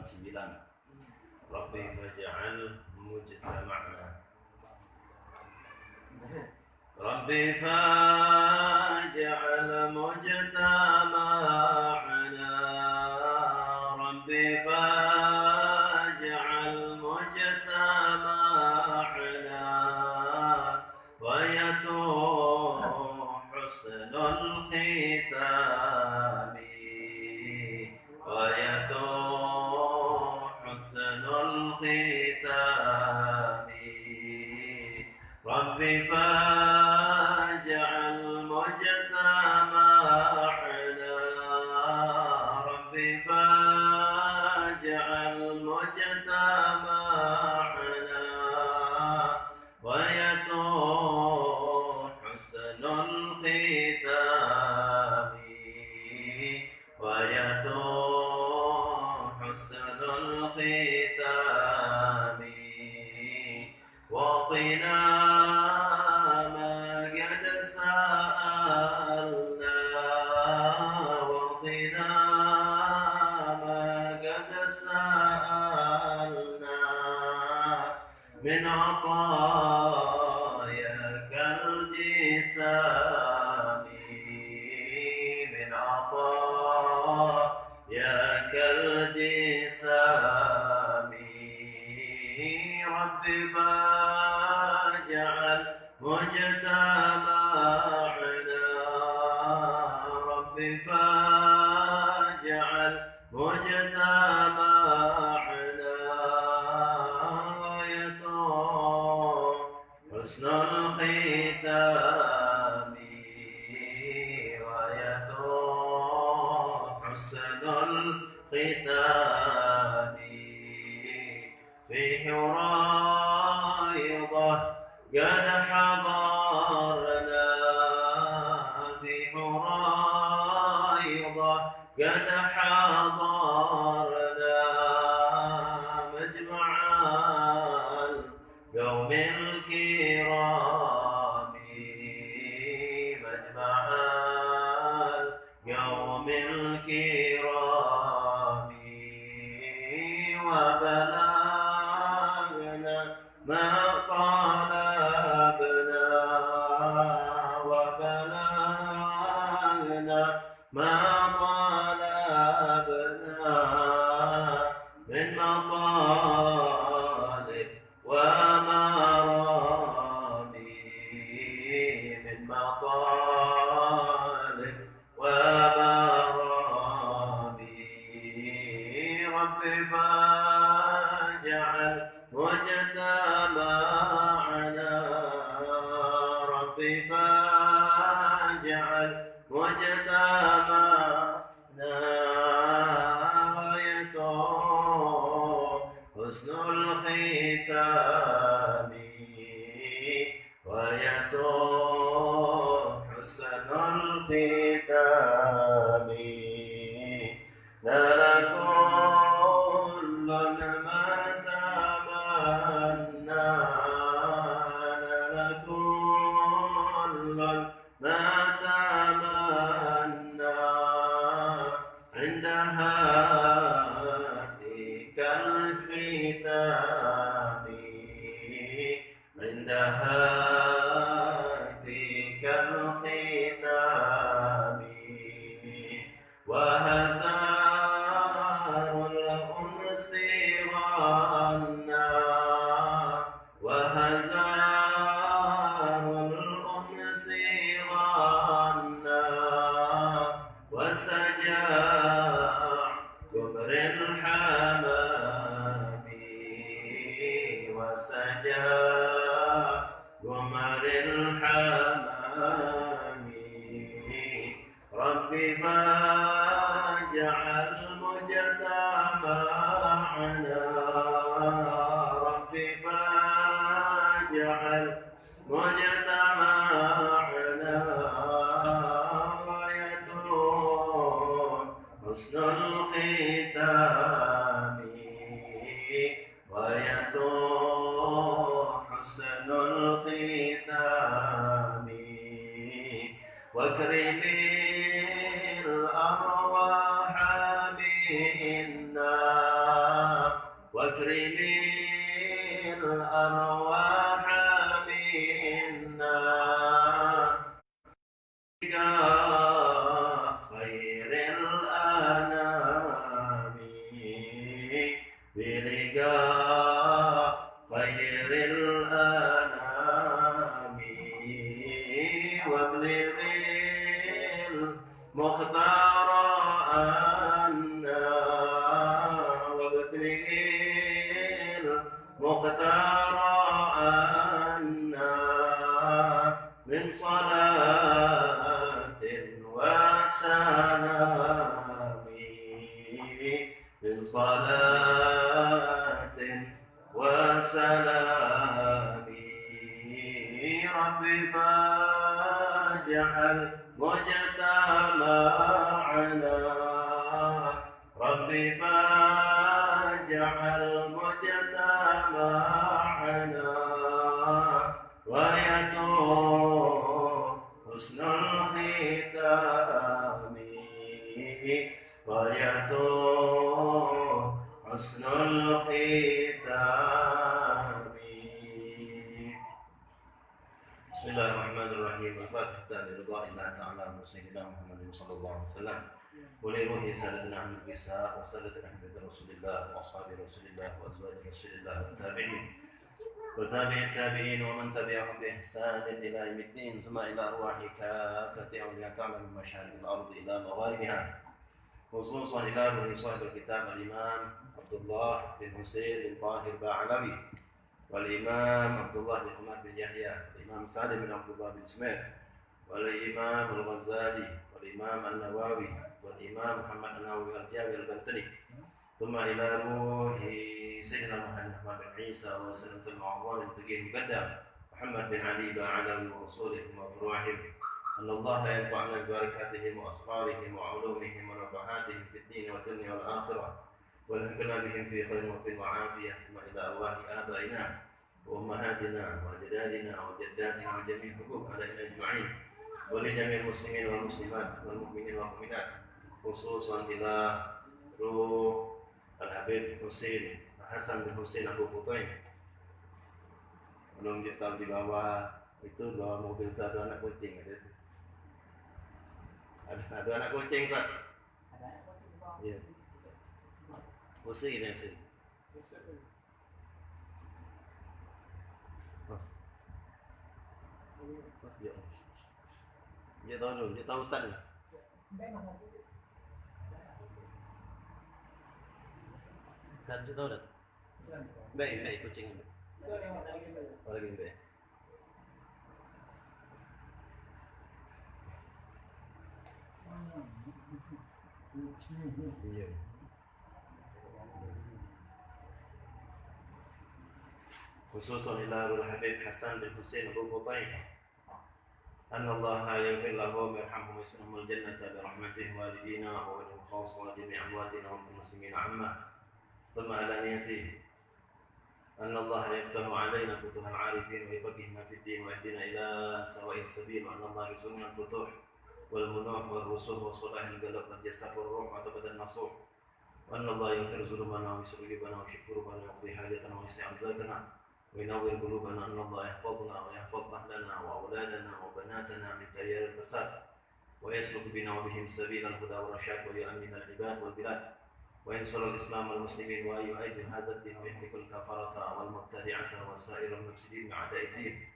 Rabbi faj'al mujtama'na Rabbi faj'al mujtama'na Rabbi faj'al mujtama'na wa yatuh husnul khitam حسن الختام رب فاجعل مجتمعنا رب فاجعل مجتمعنا ويتوب حسن الختام ويتوب حسن الختام وقنا ما قد سألنا وقنا ما قد سألنا من عطاياك الجسام من عطاياك الجسام رب فاجعل مجتمعنا رب فاجعل مجتمعنا ويتوب حسن الختام ويتوب حسن الختام فيه رايضة قد حضرنا فيه رايضة قد حضرنا مجمع القوم الكرام مجمع القوم الكرام وبلغنا ما طلبنا وبلغنا ما طلبنا من مطالب ومرامي من مطالب ومرامي رب فاجعل مجتمعنا رب فاجعل مجتمعنا ويتوب حسن الختام ويتوب حسن الختام نال كل ما تمنى نال كل ما تمنى عند هاتيك الختام عند هاتيك الختام وهزار الأنس غنى وهزار الأنس غنى وسجاع كبر الحمام وسجاع كبر الحمام رب فاجعل مجتمعنا رب فاجعل مجتمعنا ويتوب حسن الختام ويتوب حسن الختام واكرم الأرواح منا واكرم الأرواح منا خير الأنام بلقاء خير الأنام وابلغ المختار عنا وابلغ المختار عنا من صلاة وسلام من صلاة وسلام رب فاجعل مجتمعنا رب فاجعل مجتمعنا ويدوم حسن الختام ويدوم حسن الختام. بسم الله الرحمن الرحيم. الفاتحة لرضا الله تعالى وسيدنا محمد صلى الله عليه وسلم ولروح سيدنا أحمد الإسحاق وسيدنا أحمد رسول الله وأصحاب رسول الله وأزواج رسول الله والتابعين وتابع التابعين ومن تبعهم بإحسان إلى يوم الدين ثم إلى أرواح كافة أولياء تعمل من مشارق الأرض إلى مغاربها خصوصا إلى روح صاحب الكتاب الإمام عبد الله بن حسين بن طاهر باعلوي والإمام عبد الله بن عمر بن يحيى والإمام سالم بن عبد الله بن إسماعيل والإمام الغزالي والإمام النووي والإمام محمد النووي الجابر البلتني ثم إلى روح سيدنا محمد بن عيسى وسيدنا المعظم التقي المقدم محمد بن علي باعلوي وأصولهم وفروعهم أن الله لا ينفعنا ببركاتهم وأسرارهم وعلومهم ونفحاتهم في الدين والدنيا والآخرة والحقنا بهم في خير وفي وعافية ثم إلى أرواح آبائنا وأمهاتنا وأجدادنا وجداتنا وجميع حقوق علينا أجمعين ولجميع المسلمين والمسلمات والمؤمنين والمؤمنات خصوصا إلى روح الحبيب حسين Hasan bin Husain Abu Futain. Belum dia tahu di bawah itu bawa mobil itu ada anak kucing ada anak kucing Sat. Ada anak kucing di bawah. Iya. Husain ya sih. Dia tahu dulu, dia tahu Ustaz. Kan dia tahu dah. Baik kucing. Lagi baik. Iya. Khususan ila Habib Hasan bin Husain Abu Futain. أن الله يغفر لهم ويرحمهم ويسكنهم الجنة برحمته والدينا ووجه خاص وجميع أمواتنا والمسلمين عامة. ثم علانيته أن الله يفتح علينا فتوح العارفين ويفقهنا في الدين ويهدينا إلى سواء السبيل وأن الله يرزقنا الفتوح والمنوح والرسوخ وصلاح القلب والجسد والروح وعتقد النصوح. وأن الله يغفر ذنوبنا ويسر قلوبنا ويشف كروبنا ويقضي حاجتنا ويسع أرزاقنا وينور قلوبنا. أن الله يحفظنا ويحفظ أهلنا وأولادنا وبناتنا من تيار الفساد ويسلك بنا وبهم سبيل الهدى والرشاد ويؤمن العباد والبلاد وينصر الإسلام والمسلمين ويؤيد هذا الدين ويهلك الكفرة والمبتدعة وسائر المفسدين أعداء الدين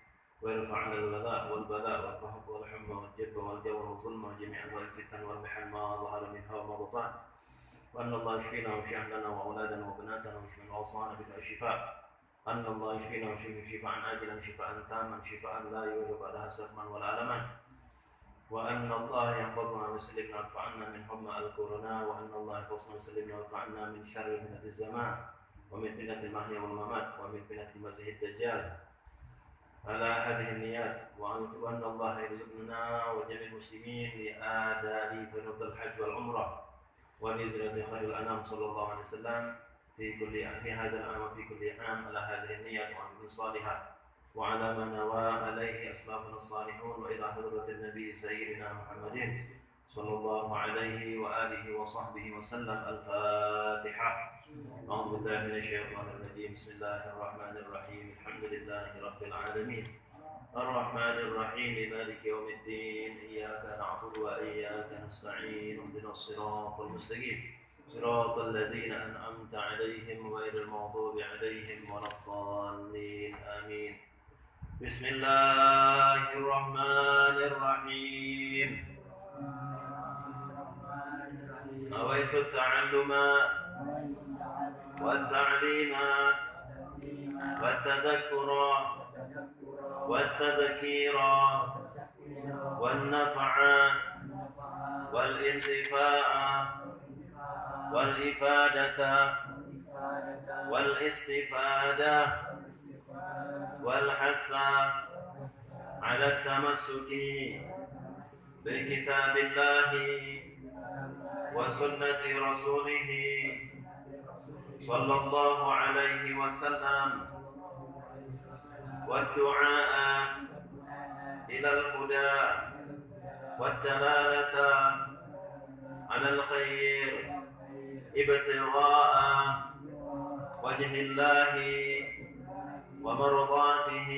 ويرفع عنا الغلاء والبلاء والقهر والحمى والجب والجور والظلم وجميع أنواع الفتن والمحن ما ظهر منها وما بطن. وأن الله يشفينا ويشفي أهلنا وأولادنا وبناتنا ويشفي الأوصان بالشفاء. أن الله يشفينا ويشفي شفاء عاجلا شفاء تاما شفاء لا يوجد بعدها سقما ولا ألما. وأن الله يحفظنا ويسلمنا ويرفع عنا من حمى الكورونا. وأن الله يحفظنا ويسلمنا ويرفع عنا من شر فتنة الزمان ومن فتنة المحيا والممات ومن فتنة المسيح الدجال. على هذه النيات وأن الله يرزقنا وجميع المسلمين لأداء فرض الحج والعمرة ولزيارة خير الأنام صلى الله عليه وسلم في هذا العام وفي كل عام على هذه النية وعن صالحة وعلى ما نوى عليه أسلافنا الصالحون وإلى حضرة النبي سيدنا محمد صلى الله عليه وآله وصحبه وسلم. الفاتحة. أعوذ بالله من الشيطان الرجيم. بسم الله الرحمن الرحيم. الحمد لله رب العالمين الرحمن الرحيم مالك يوم الدين. إياك نعبد وإياك نستعين. اهدنا الصراط المستقيم صراط الذين أنعمت عليهم غير المغضوب عليهم ولا الضالين. آمين. بسم الله الرحمن الرحيم. نويت التعلم والتعليم والتذكر والتذكير والنفع والانتفاع والإفادة والاستفادة والحث على التمسك بكتاب الله وسنة رسوله صلى الله عليه وسلم والدعاء إلى الهدى والدلالة على الخير ابتغاء وجه الله ومرضاته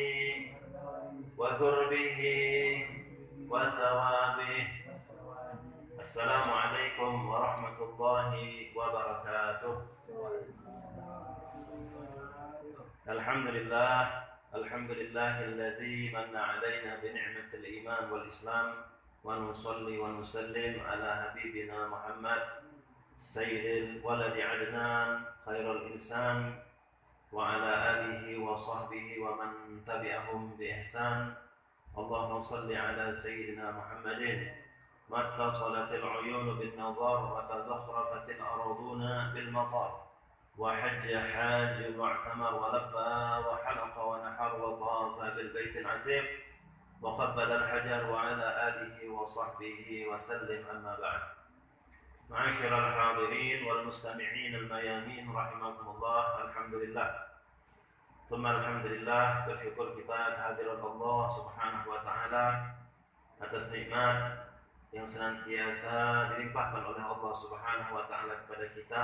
وقربه وثوابه. السلام عليكم ورحمة الله وبركاته. الحمد لله الذي من علينا بنعمة الإيمان والإسلام، ونصلي ونسلم على حبيبنا محمد سيد الولد عدنان خير الإنسان وعلى آله وصحبه ومن تبعهم بإحسان. اللهم صل على سيدنا محمد ما اتصلت العيون بالنظر وتزخرفت الأرضون بالمطر وحج حاج واعتمر ولبى وحلق ونحر وطاف بالبيت العتيق وقبل الحجر وعلى آله وصحبه وسلم. أما بعد. معاشر الحاضرين والمستمعين الميامين رحمكم الله. Alhamdulillah. Alhamdulillah, bersyukur kita kehadiran Allah Subhanahu wa taala atas nikmat yang senantiasa dilimpahkan oleh Allah Subhanahu wa taala kepada kita,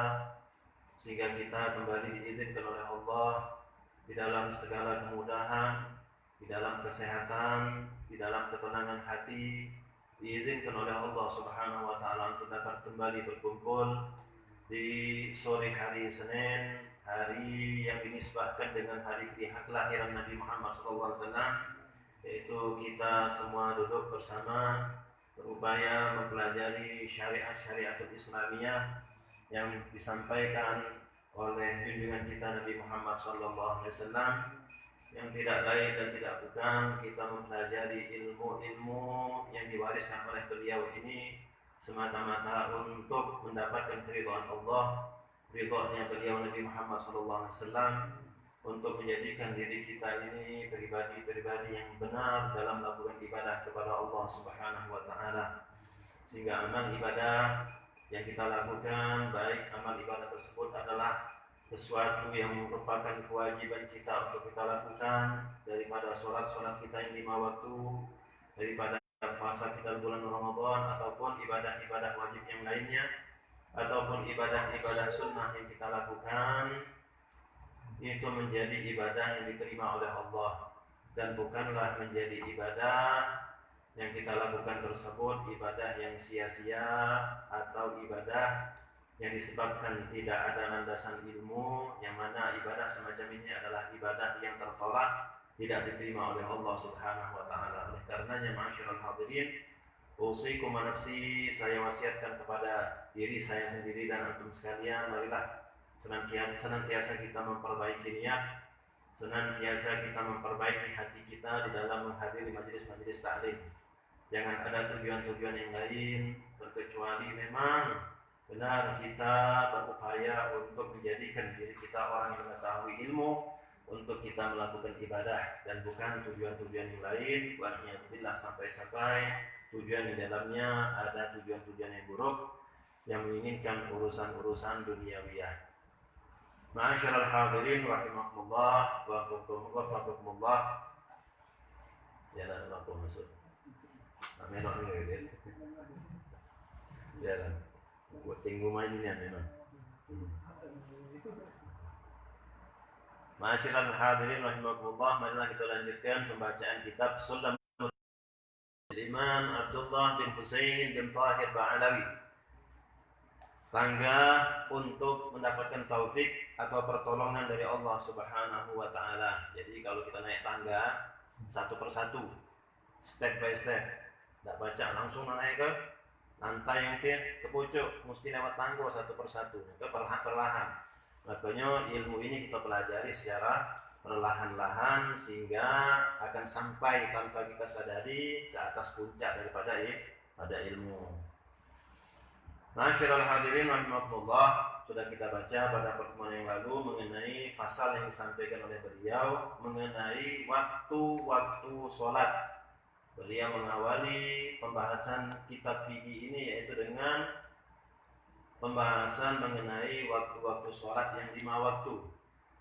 sehingga kita kembali diizinkan oleh Allah di dalam segala kemudahan, di dalam kesehatan, di dalam ketenangan hati, diizinkan oleh Allah Subhanahu wa taala untuk dapat kembali berkumpul di sore hari Senin, hari yang dinisbahkan dengan hari kelahiran Nabi Muhammad SAW, yaitu kita semua duduk bersama berupaya mempelajari syariat-syariatul Islamiyah yang disampaikan oleh junjungan kita Nabi Muhammad SAW, yang tidak lain dan tidak bukan kita mempelajari ilmu-ilmu yang diwariskan oleh beliau ini semata-mata untuk mendapatkan keridhaan Allah, ridhonya beliau Nabi Muhammad SAW, untuk menjadikan diri kita ini pribadi-pribadi yang benar dalam melakukan ibadah kepada Allah Subhanahu wa taala, sehingga amal ibadah yang kita lakukan, baik amal ibadah tersebut adalah sesuatu yang merupakan kewajiban kita untuk kita lakukan, daripada sholat kita yang 5 waktu, daripada puasa kita bulan Ramadan, ataupun ibadah-ibadah wajib yang lainnya, ataupun ibadah-ibadah sunnah yang kita lakukan, itu menjadi ibadah yang diterima oleh Allah, dan bukanlah menjadi ibadah yang kita lakukan tersebut ibadah yang sia-sia atau ibadah yang disebabkan tidak ada landasan ilmu, yang mana ibadah semacam ini adalah ibadah yang tertolak, tidak diterima oleh Allah Subhanahu wa taala. Oleh karenanya, ma'asyiral hadirin, usikum wa nafsi, saya wasiatkan kepada diri saya sendiri dan antum sekalian, marilah senantiasa kita memperbaiki niat, senantiasa kita memperbaiki hati kita di dalam menghadiri majelis-majelis taklim. Jangan ada tujuan-tujuan yang lain terkecuali memang benar kita berupaya untuk menjadikan diri kita orang yang mengetahui ilmu untuk kita melakukan ibadah, dan bukan tujuan-tujuan yang lain. Waliyadzubillah, sampai-sampai tujuan di dalamnya ada tujuan-tujuan yang buruk yang menginginkan urusan-urusan duniawiyah. Ma'asyiral hadirin rahimakumullah wa wafaqakumullah. Ya, nak masuk. Amin. Jalan. Kucing rumah ini memang. Ma'asyiral hadirin rahimakumullah, marilah kita lanjutkan pembacaan kitab Sulam Imam Abdullah bin Husain bin Tahir Ba'alawi. Tangga untuk mendapatkan taufik atau pertolongan dari Allah Subhanahu wa taala. Jadi kalau kita naik tangga satu persatu, step by step, tidak baca langsung naik ke lantai yang ke pucuk, mesti lewat tangga satu persatu, ke perlahan-perlahan. Makanya ilmu ini kita pelajari secara perlahan-lahan sehingga akan sampai tanpa kita sadari ke atas puncak daripada ilmu. Ma'asyiral hadirin rahimakumullah, sudah kita baca pada pertemuan yang lalu mengenai fasal yang disampaikan oleh beliau mengenai waktu-waktu sholat. Beliau mengawali pembahasan kitab fikih ini yaitu dengan pembahasan mengenai waktu-waktu sholat yang 5 waktu.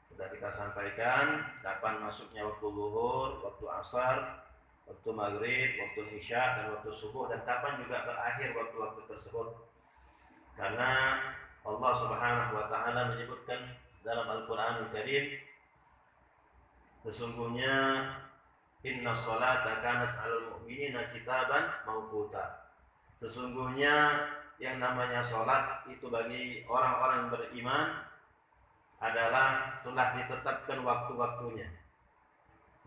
Sudah kita sampaikan kapan masuknya waktu zuhur, waktu asar, waktu maghrib, waktu isya, dan waktu subuh, dan kapan juga berakhir waktu-waktu tersebut. Karena Allah Subhanahu wa taala menyebutkan dalam Al-Qur'anul Karim, sesungguhnya inna sholata kanat 'alal mu'minina kitaban mawquta. Sesungguhnya yang namanya sholat itu bagi orang-orang yang beriman adalah telah ditetapkan waktu-waktunya,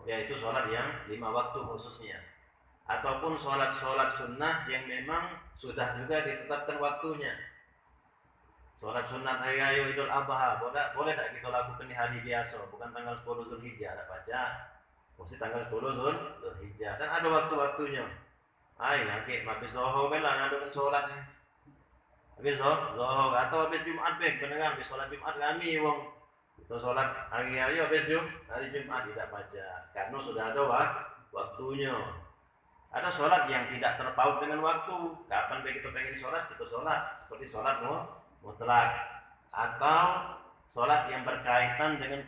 yaitu sholat yang 5 waktu khususnya, ataupun sholat-sholat sunnah yang memang sudah juga ditetapkan waktunya. Sholat sunnah hari raya Idul Adha boleh tak kita lakukan di hari biasa, bukan tanggal 10 Zulhijjah, tak baca mesti tanggal 10 Zulhijjah, dan ada waktu-waktunya. Nanti habis zuhur belang ada sholat ni. Habis zuhur atau habis Jumat beneran habis sholat Jumat kami wong kita sholat hari-hari habis hari Jumat tidak baca karena sudah ada waktunya. Ada sholat yang tidak terpaut dengan waktu. Kapan kita pengen sholat kita sholat, seperti sholat mutlak atau sholat yang berkaitan dengan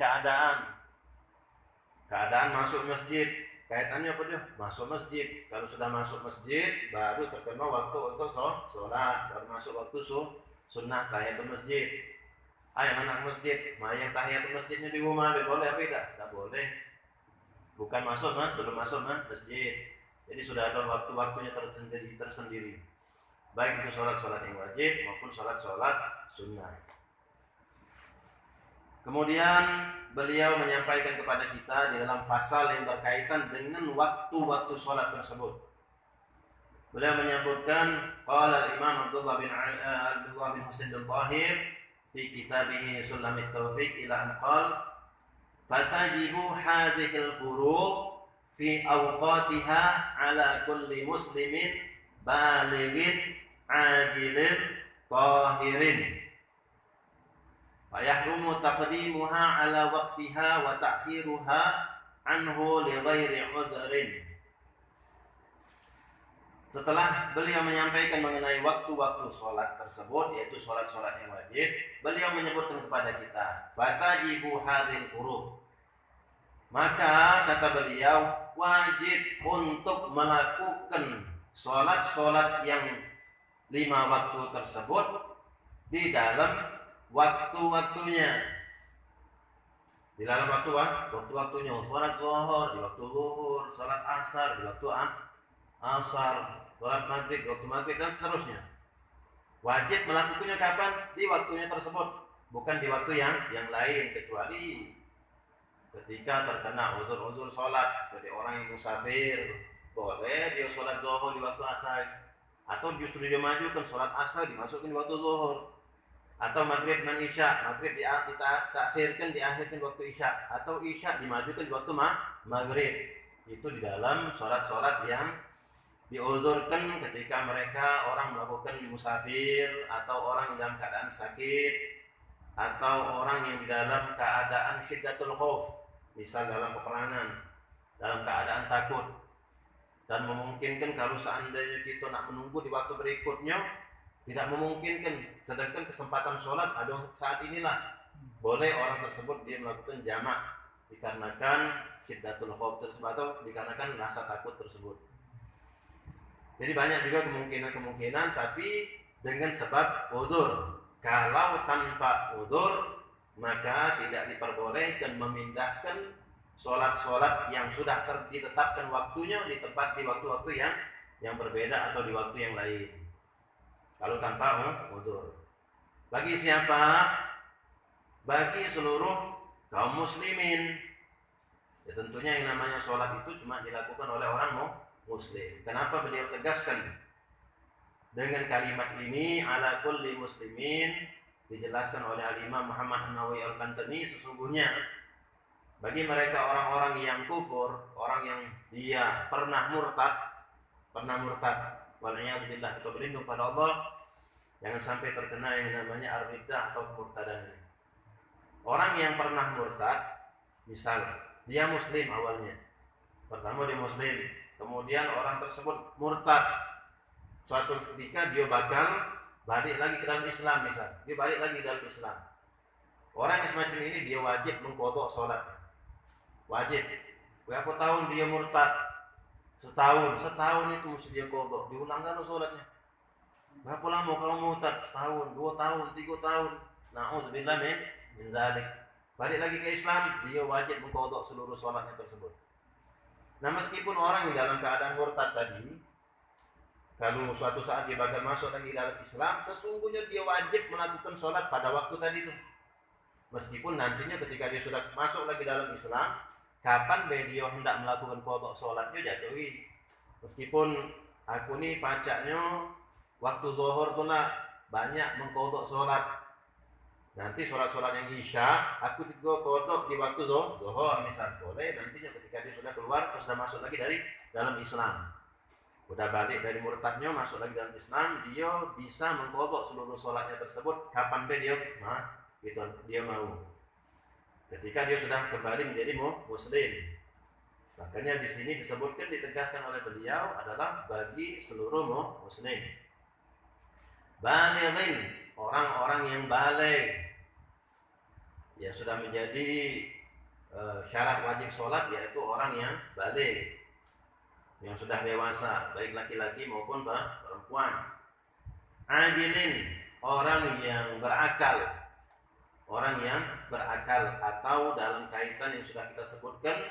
keadaan masuk masjid. Kaitannya apa dia? Masuk masjid. Kalau sudah masuk masjid, baru terkena waktu untuk sholat. Baru masuk waktu sunnah tahiyatul masjid. Anak masjid, yang tahiyatul masjidnya di rumah, boleh apa tidak? Tak boleh. Bukan masuk, belum masuk masjid. Jadi sudah ada waktu-waktunya tersendiri. Baik itu sholat-sholat yang wajib maupun sholat-sholat sunnah. Kemudian beliau menyampaikan kepada kita di dalam pasal yang berkaitan dengan waktu-waktu sholat tersebut. Beliau menyebutkan qala al-Imam Abdullah bin Husain bin Tahir fi kitabih Sulamit Taufiq ila an qala fatajibu hadhihi al-furu' fi awqatiha ala kulli muslimin balighin ajilin tahirin. Fayahrumu taqdimuha ala waqtiha wa ta'khiruha anhu li ghairi udhrin. Setelah beliau menyampaikan mengenai waktu-waktu sholat tersebut, yaitu sholat-sholat yang wajib, beliau menyebutkan kepada kita, fatajibu hadhil furu'. Maka kata beliau, wajib untuk melakukan sholat-sholat yang 5 waktu tersebut di dalam waktu-waktunya. Di dalam waktu-waktunya, sholat zuhur di waktu zuhur, sholat asar di waktu asar, sholat maghrib di waktu maghrib, dan seterusnya. Wajib melakukannya kapan? Di waktunya tersebut, bukan di waktu yang lain, kecuali ketika terkena uzur-uzur sholat, seperti orang yang musafir, boleh dia sholat zuhur di waktu asar, atau justru dia majukan sholat asar dimasukin di waktu zuhur, atau maghrib dan isya, maghrib diakhirkan waktu isya, atau isya dimajukan di waktu maghrib. Itu di dalam sholat-sholat yang diuzurkan ketika mereka orang melakukan musafir, atau orang yang dalam keadaan sakit, atau orang yang di dalam keadaan syiddatul khauf, misal dalam peperangan, dalam keadaan takut, dan memungkinkan kalau seandainya kita nak menunggu di waktu berikutnya tidak memungkinkan, sedangkan kesempatan sholat ada saat inilah, boleh orang tersebut dia melakukan jamak dikarenakan syiddatul khauf tersebut atau dikarenakan rasa takut tersebut. Jadi banyak juga kemungkinan, tapi dengan sebab uzur. Kalau tanpa uzur, maka tidak diperbolehkan memindahkan sholat-sholat yang sudah ditetapkan waktunya di waktu-waktu yang berbeda atau di waktu yang lain. Kalau tanpa uzur. Bagi siapa? Bagi seluruh kaum muslimin. Ya, tentunya yang namanya sholat itu cuma dilakukan oleh orang muslim. Kenapa beliau tegaskan dengan kalimat ini ala kulli muslimin? Dijelaskan oleh Al-Imam Muhammad An-Nawawi Al-Qantani, sesungguhnya bagi mereka orang-orang yang kufur, orang yang dia pernah murtad, wal'iyadzubillah, kita berlindung pada Allah jangan sampai terkena yang namanya ar-riddah atau kemurtadan. Orang yang pernah murtad, misal dia muslim awalnya, pertama dia muslim, kemudian orang tersebut murtad, suatu ketika dia bakal balik lagi ke dalam Islam, misal dia balik lagi dalam Islam. Orang yang semacam ini dia wajib mengqadha sholat, wajib. Berapa tahun dia murtad? Setahun itu mesti dia qadha, diulangkan sholatnya. Berapa lama kalau murtad? Setahun, 2 tahun, 3 tahun. Na'udzubillah min dzalik. Balik lagi ke Islam, dia wajib mengqadha seluruh sholatnya tersebut. Nah, meskipun orang yang dalam keadaan murtad tadi, kalau suatu saat dia bakal masuk lagi dalam Islam, sesungguhnya dia wajib melakukan sholat pada waktu tadi itu. Meskipun nantinya ketika dia sudah masuk lagi dalam Islam, kapan dia hendak melakukan qadha sholatnya jatuhi. Meskipun aku nih pacaknya waktu zuhur tuh nak banyak mengqadha sholat. Nanti sholat-sholat yang isya, aku juga qadha di waktu zuhur misal, boleh nantinya ketika dia sudah keluar, sudah masuk lagi dari dalam Islam. Udah balik dari murtadnya, masuk lagi dalam Islam, dia bisa mengqadha seluruh sholatnya tersebut kapan dia mau. Ketika dia sudah kembali menjadi muslim. Makanya di sini disebutkan, ditegaskan oleh beliau adalah bagi seluruh muslim. Balighin, orang-orang yang baligh, yang sudah menjadi syarat wajib sholat, yaitu orang yang baligh, yang sudah dewasa, baik laki-laki maupun perempuan. Adilin, orang yang berakal, atau dalam kaitan yang sudah kita sebutkan,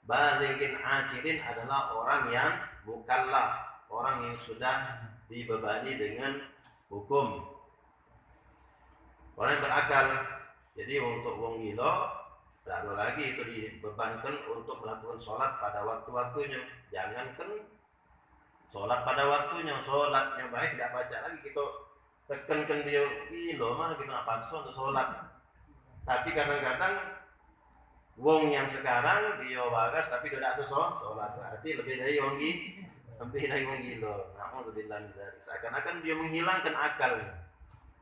balighin ajilin adalah orang yang mukallaf, orang yang sudah dibebani dengan hukum. Orang yang berakal. Jadi untuk wong gila tidak perlu lagi itu dibebankan untuk melakukan sholat pada waktu-waktunya. Jangankan sholat pada waktunya, sholatnya baik tidak baca lagi, kita tekankan dia gila, mana kita nak paksa untuk sholat. Tapi kadang-kadang wong yang sekarang dia bagas tapi tidak ada sholat, berarti lebih dari wong gila. Na'udzubillah min dzalik. Seakan-akan dia menghilangkan akal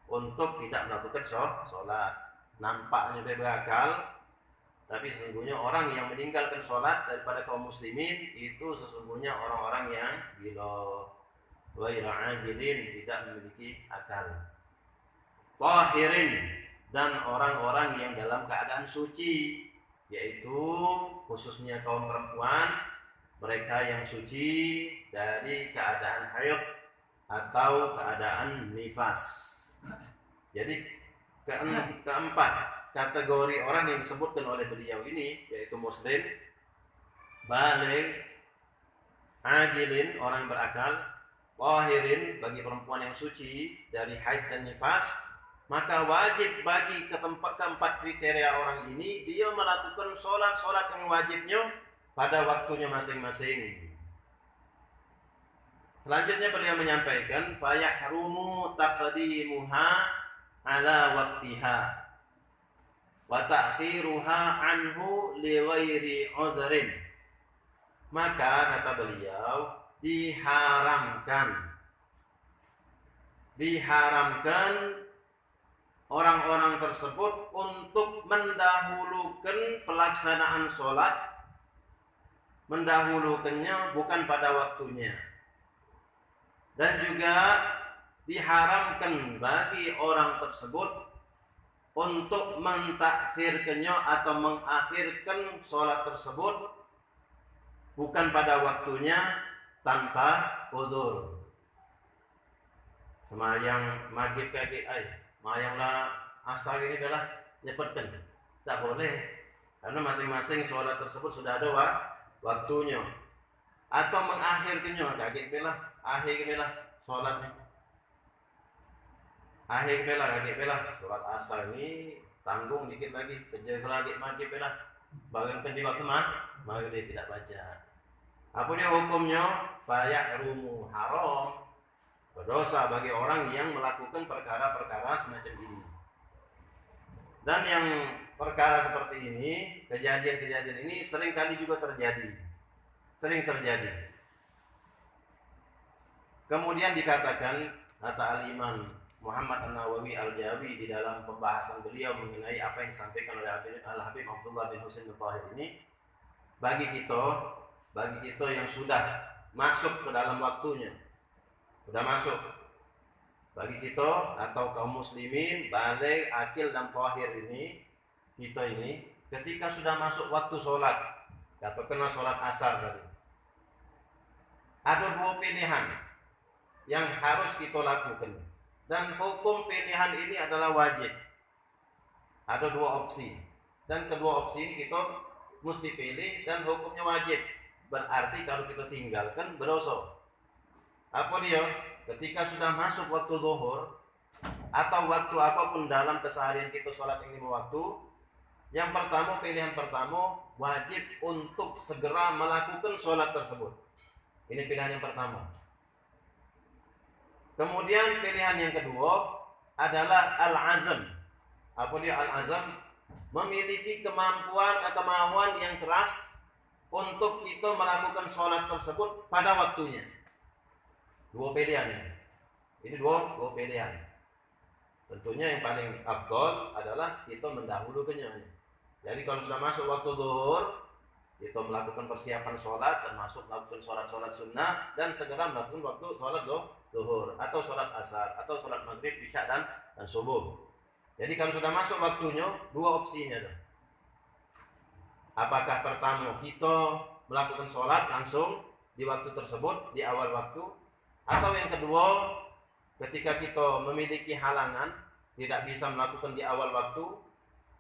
untuk tidak melakukan sholat. Nampaknya dia berakal, tapi sesungguhnya orang yang meninggalkan sholat daripada kaum muslimin itu sesungguhnya orang-orang yang gila, ghairu ajilin, tidak memiliki akal. Tahirin, dan orang-orang yang dalam keadaan suci, yaitu khususnya kaum perempuan, mereka yang suci dari keadaan haid atau keadaan nifas. Jadi keempat kategori orang yang disebutkan oleh beliau ini, yaitu muslim, baligh, ajilin, orang yang berakal, tahirin, bagi perempuan yang suci dari haid dan nifas, maka wajib bagi keempat kriteria orang ini dia melakukan sholat yang wajibnya pada waktunya masing-masing. Selanjutnya beliau menyampaikan fayahrumu taqdimuha ala waqtiha wa ta'khiruha anhu li ghairi udhrin. Maka kata beliau diharamkan orang-orang tersebut untuk mendahulukan pelaksanaan sholat, mendahulukannya bukan pada waktunya. Dan juga diharamkan bagi orang tersebut untuk mentakhirkannya atau mengakhirkan sholat tersebut bukan pada waktunya tanpa uzur. Semayang maghrib kayak mayanglah asar ini adalah nyepetkan. Tak boleh. Karena masing-masing sholat tersebut sudah ada waktunya. Atau mengakhirkannya, kaget belah, akhir belah sholatnya. Akhir belah, kaget belah, sholat asar ini tanggung dikit lagi, kejar lagi maghrib belah. Bangunkan di waktu maghrib tidak baca. Apa dia hukumnya? Fayahrumu haram. Berdosa bagi orang yang melakukan perkara-perkara semacam ini. Dan yang perkara seperti ini, kejadian-kejadian ini sering kali juga terjadi. Sering terjadi. Kemudian dikatakan, kata Al-Imam Muhammad An-Nawawi Al-Jawi di dalam pembahasan beliau mengenai apa yang disampaikan oleh Al-Habib Abdullah bin Husain Al-Tahir ini, bagi kita yang sudah masuk ke dalam waktunya, sudah masuk, bagi kita atau kaum muslimin baligh, akil dan tahir ini, kita ini ketika sudah masuk waktu sholat, katakanlah sholat asar tadi, ada dua pilihan yang harus kita lakukan, dan hukum pilihan ini adalah wajib. Ada dua opsi, dan kedua opsi ini kita mesti pilih dan hukumnya wajib. Berarti kalau kita tinggalkan berdosa. Apa dia? Ketika sudah masuk waktu zuhur atau waktu apapun dalam keseharian kita sholat yang lima waktu, yang pertama, pilihan pertama, wajib untuk segera melakukan sholat tersebut. Ini pilihan yang pertama. Kemudian pilihan yang kedua adalah al-azam. Apa dia al-azam? Memiliki kemauan yang keras untuk kita melakukan sholat tersebut pada waktunya. Dua pilihan ini. Ini dua pilihan. Tentunya yang paling afdol adalah kita mendahulukannya. Jadi kalau sudah masuk waktu zuhur, kita melakukan persiapan sholat, termasuk melakukan sholat sunnah, dan segera melakukan waktu sholat zuhur, atau sholat asar, atau sholat maghrib, isya dan subuh. Jadi kalau sudah masuk waktunya, dua opsinya. Apakah pertama kita melakukan sholat langsung di waktu tersebut, di awal waktu, atau yang kedua, ketika kita memiliki halangan, tidak bisa melakukan di awal waktu,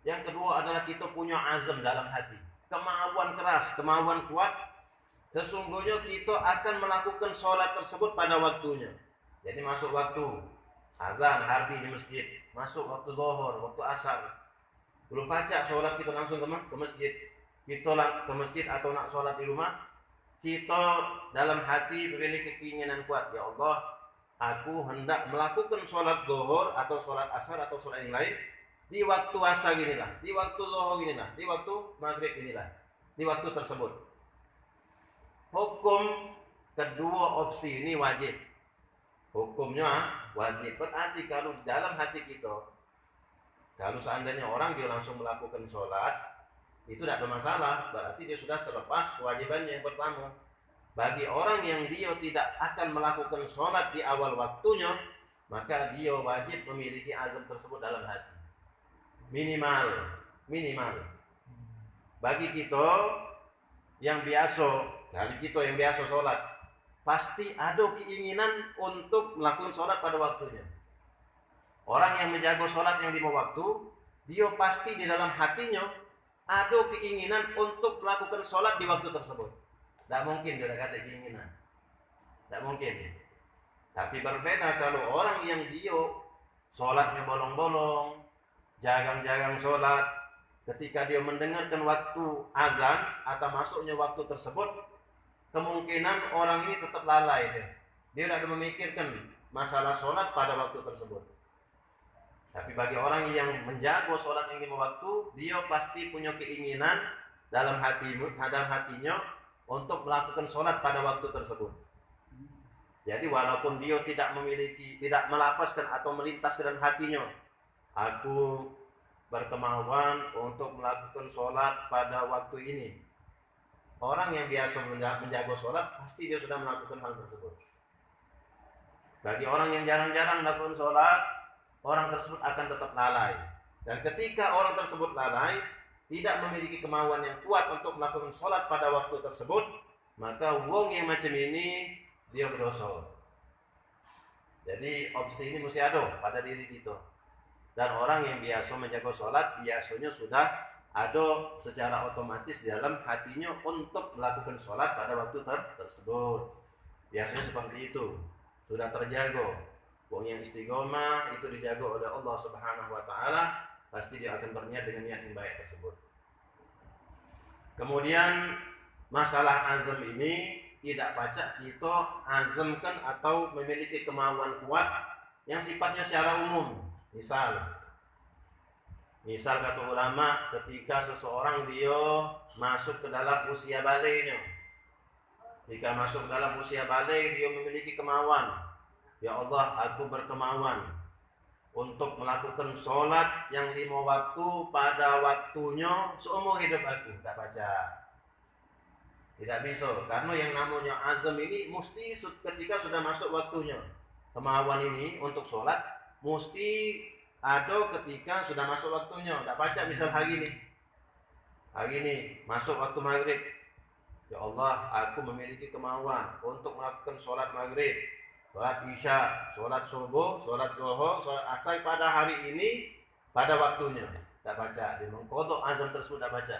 yang kedua adalah kita punya azam dalam hati, kemauan keras, kemauan kuat, sesungguhnya kita akan melakukan sholat tersebut pada waktunya. Jadi masuk waktu azan harbi di masjid, masuk waktu zuhur, waktu asar, belum baca sholat, kita langsung ke masjid. Kita ke masjid atau nak sholat di rumah, kita dalam hati memiliki keinginan kuat, ya Allah, aku hendak melakukan sholat zuhur atau sholat asar atau sholat yang lain di waktu asar inilah, di waktu zuhur inilah, di waktu maghrib inilah, di waktu tersebut. Hukum kedua opsi ini wajib. Hukumnya wajib. Berarti kalau dalam hati kita, kalau seandainya orang dia langsung melakukan sholat, itu tidak ada masalah, berarti dia sudah terlepas kewajibannya yang pertama. Bagi orang yang dia tidak akan melakukan sholat di awal waktunya, maka dia wajib memiliki azam tersebut dalam hati. Minimal. Bagi kita yang biasa, sholat, pasti ada keinginan untuk melakukan sholat pada waktunya. Orang yang menjaga sholat yang lima waktu, dia pasti di dalam hatinya ada keinginan untuk melakukan sholat di waktu tersebut. Tidak mungkin dia kata keinginan. Tidak mungkin. Tapi berbeda kalau orang yang dia sholatnya bolong-bolong, jagang-jagang sholat, ketika dia mendengarkan waktu azan atau masuknya waktu tersebut, kemungkinan orang ini tetap lalai. Dia tidak memikirkan masalah sholat pada waktu tersebut. Tapi bagi orang yang menjaga sholat yang lima waktu, dia pasti punya keinginan dalam hatinya untuk melakukan sholat pada waktu tersebut. Jadi walaupun dia tidak melapaskan atau melintas ke dalam hatinya, aku berkemauan untuk melakukan sholat pada waktu ini. Orang yang biasa menjaga sholat, pasti dia sudah melakukan hal tersebut. Bagi orang yang jarang-jarang melakukan sholat, orang tersebut akan tetap lalai. Dan ketika orang tersebut lalai, tidak memiliki kemauan yang kuat untuk melakukan sholat pada waktu tersebut, maka wong yang macam ini dia berdosa. Jadi opsi ini mesti ada pada diri kita. Dan orang yang biasa menjaga sholat biasanya sudah ada secara otomatis di dalam hatinya untuk melakukan sholat pada waktu tersebut. Biasanya seperti itu, sudah terjaga. Wong yang istiqomah itu dijaga oleh Allah Subhanahu wa taala, pasti dia akan berniat dengan niat yang baik tersebut. Kemudian masalah azam ini tidak pacak kita azamkan atau memiliki kemauan kuat yang sifatnya secara umum. Misal kata ulama, ketika seseorang dia masuk ke dalam usia baliknya, jika masuk dalam usia balik dia memiliki kemauan, ya Allah aku berkemauan untuk melakukan sholat yang 5 waktu pada waktunya seumur hidup aku. Tak baca, tidak bisa, karena yang namanya azam ini mesti ketika sudah masuk waktunya. Kemauan ini untuk sholat mesti ada ketika sudah masuk waktunya. Tak baca, misal hari ini masuk waktu maghrib, ya Allah aku memiliki kemauan untuk melakukan sholat maghrib, sholat isya, sholat subuh, sholat zuhur, sholat asar pada hari ini pada waktunya. Tak baca, dia mengkodok azam tersebut. Tak baca.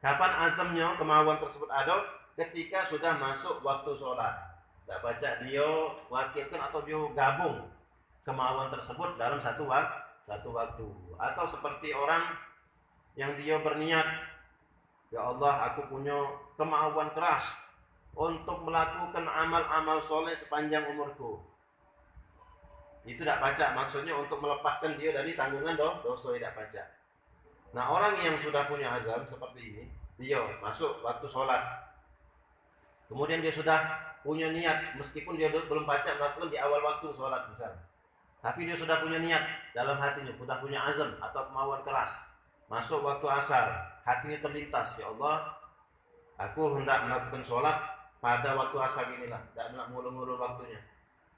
Kapan azamnya, kemauan tersebut ada? Ketika sudah masuk waktu sholat. Tak baca, dia wakilkan atau dia gabung kemauan tersebut dalam satu waktu. Atau seperti orang yang dia berniat, ya Allah aku punya kemauan keras untuk melakukan amal-amal soleh sepanjang umurku. Itu tidak baca, maksudnya untuk melepaskan dia dari tanggungan dosa. Tidak baca. Nah, orang yang sudah punya azam seperti ini, dia masuk waktu sholat, kemudian dia sudah punya niat, meskipun dia belum baca melakukan di awal waktu sholat misalnya, tapi dia sudah punya niat dalam hatinya, sudah punya azam atau kemauan keras. Masuk waktu asar, hatinya terlintas, ya Allah aku hendak melakukan sholat pada waktu asar inilah, tidak nak ngulur-ngulur waktunya.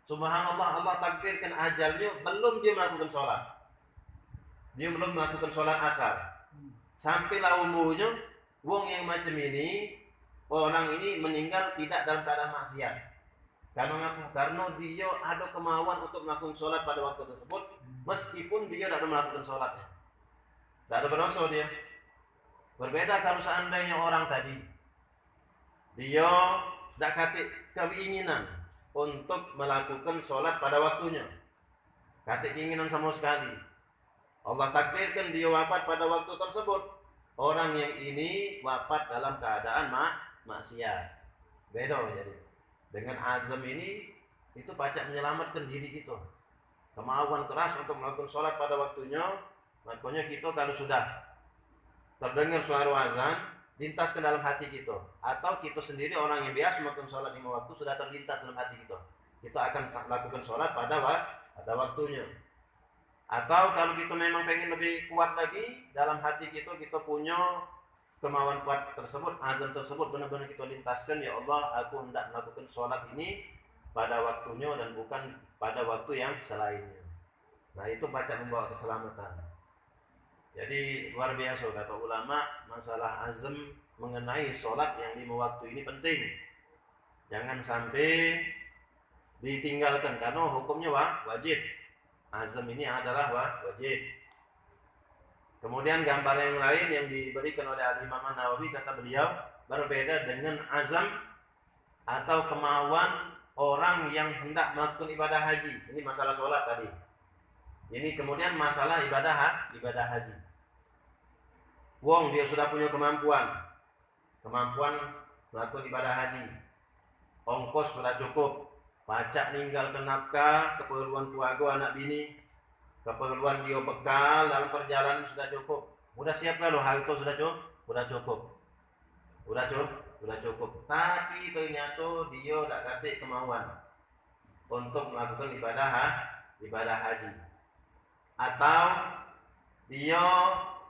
Subhanallah, Allah takdirkan ajalnya belum dia melakukan sholat. Dia belum melakukan sholat asar. Sampailah umurnya, wong yang macam ini, orang ini meninggal tidak dalam keadaan maksiat. Karena dia ada kemauan untuk melakukan sholat pada waktu tersebut, meskipun dia tidak melakukan sholatnya. Tidak ada berdosa dia. Berbeda kalau seandainya orang tadi, dia tidak kata keinginan untuk melakukan sholat pada waktunya, kata keinginan sama sekali. Allah takdirkan dia wafat pada waktu tersebut. Orang yang ini wafat dalam keadaan maksiat. Beda jadi. Dengan azam ini, itu pacak menyelamatkan diri kita. Kemauan keras untuk melakukan sholat pada waktunya. Makanya kita kalau sudah terdengar suara azan, lintas ke dalam hati kita. Atau kita sendiri orang yang biasa melakukan sholat 5 waktu sudah terlintas dalam hati kita. Kita akan lakukan sholat pada waktunya. Atau kalau kita memang pengen lebih kuat lagi dalam hati kita punya kemauan kuat tersebut, azam tersebut benar-benar kita lintaskan, ya Allah aku hendak melakukan sholat ini pada waktunya dan bukan pada waktu yang selainnya. Nah, itu baca membawa keselamatan. Jadi luar biasa kata ulama, masalah azam mengenai sholat yang 5 waktu ini penting. Jangan sampai ditinggalkan karena hukumnya wajib. Azam ini adalah wajib. Kemudian gambar yang lain yang diberikan oleh Imam Nawawi, kata beliau, berbeda dengan azam atau kemauan orang yang hendak melakukan ibadah haji. Ini masalah sholat tadi. Ini kemudian masalah ibadah haji. Wong dia sudah punya kemampuan melakukan ibadah haji. Ongkos sudah cukup. Pacak ninggalkan nafkah, keperluan keluarga, anak bini, keperluan dia bekal dalam perjalanan sudah cukup. Udah siap kalau hari itu sudah cukup. Tapi ternyata dia tidak kata kemauan untuk melakukan ibadah haji. Atau dia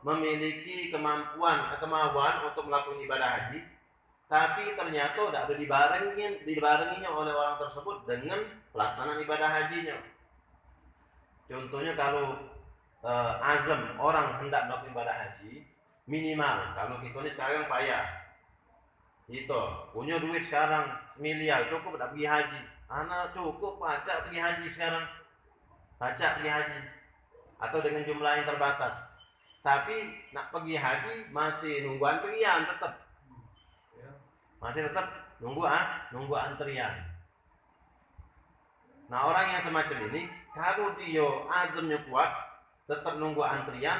memiliki kemauan untuk melakukan ibadah haji, tapi ternyata tidak ada dibarenginya oleh orang tersebut dengan pelaksanaan ibadah hajinya. Contohnya kalau azam orang hendak melakukan ibadah haji, minimal kalau kita ini sekarang payah, itu punya duit sekarang miliar cukup tidak pergi haji, anak cukup pajak pergi haji sekarang, pajak pergi haji, atau dengan jumlah yang terbatas. Tapi nak pergi haji masih nunggu antrian tetap, masih tetap nunggu antrian. Nah orang yang semacam ini, kalau dia azamnya kuat, tetap nunggu antrian.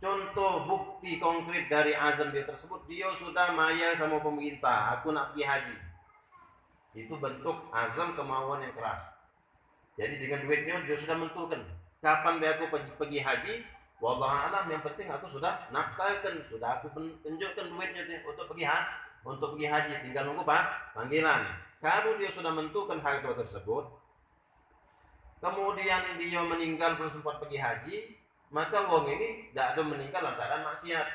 Contoh bukti konkret dari azam dia tersebut, dia sudah maya sama pemerintah, aku nak pergi haji. Itu bentuk azam kemauan yang keras. Jadi dengan duitnya dia sudah menentukan kapan aku pergi haji. Wallahu alam, yang penting aku sudah nafkahkan, sudah aku tunjukkan duitnya untuk pergi haji, tinggal nunggu panggilan. Kalau dia sudah menentukan hal itu tersebut, kemudian dia meninggal belum sempat pergi haji, maka wong ini tidak ada meninggal dalam keadaan maksiat.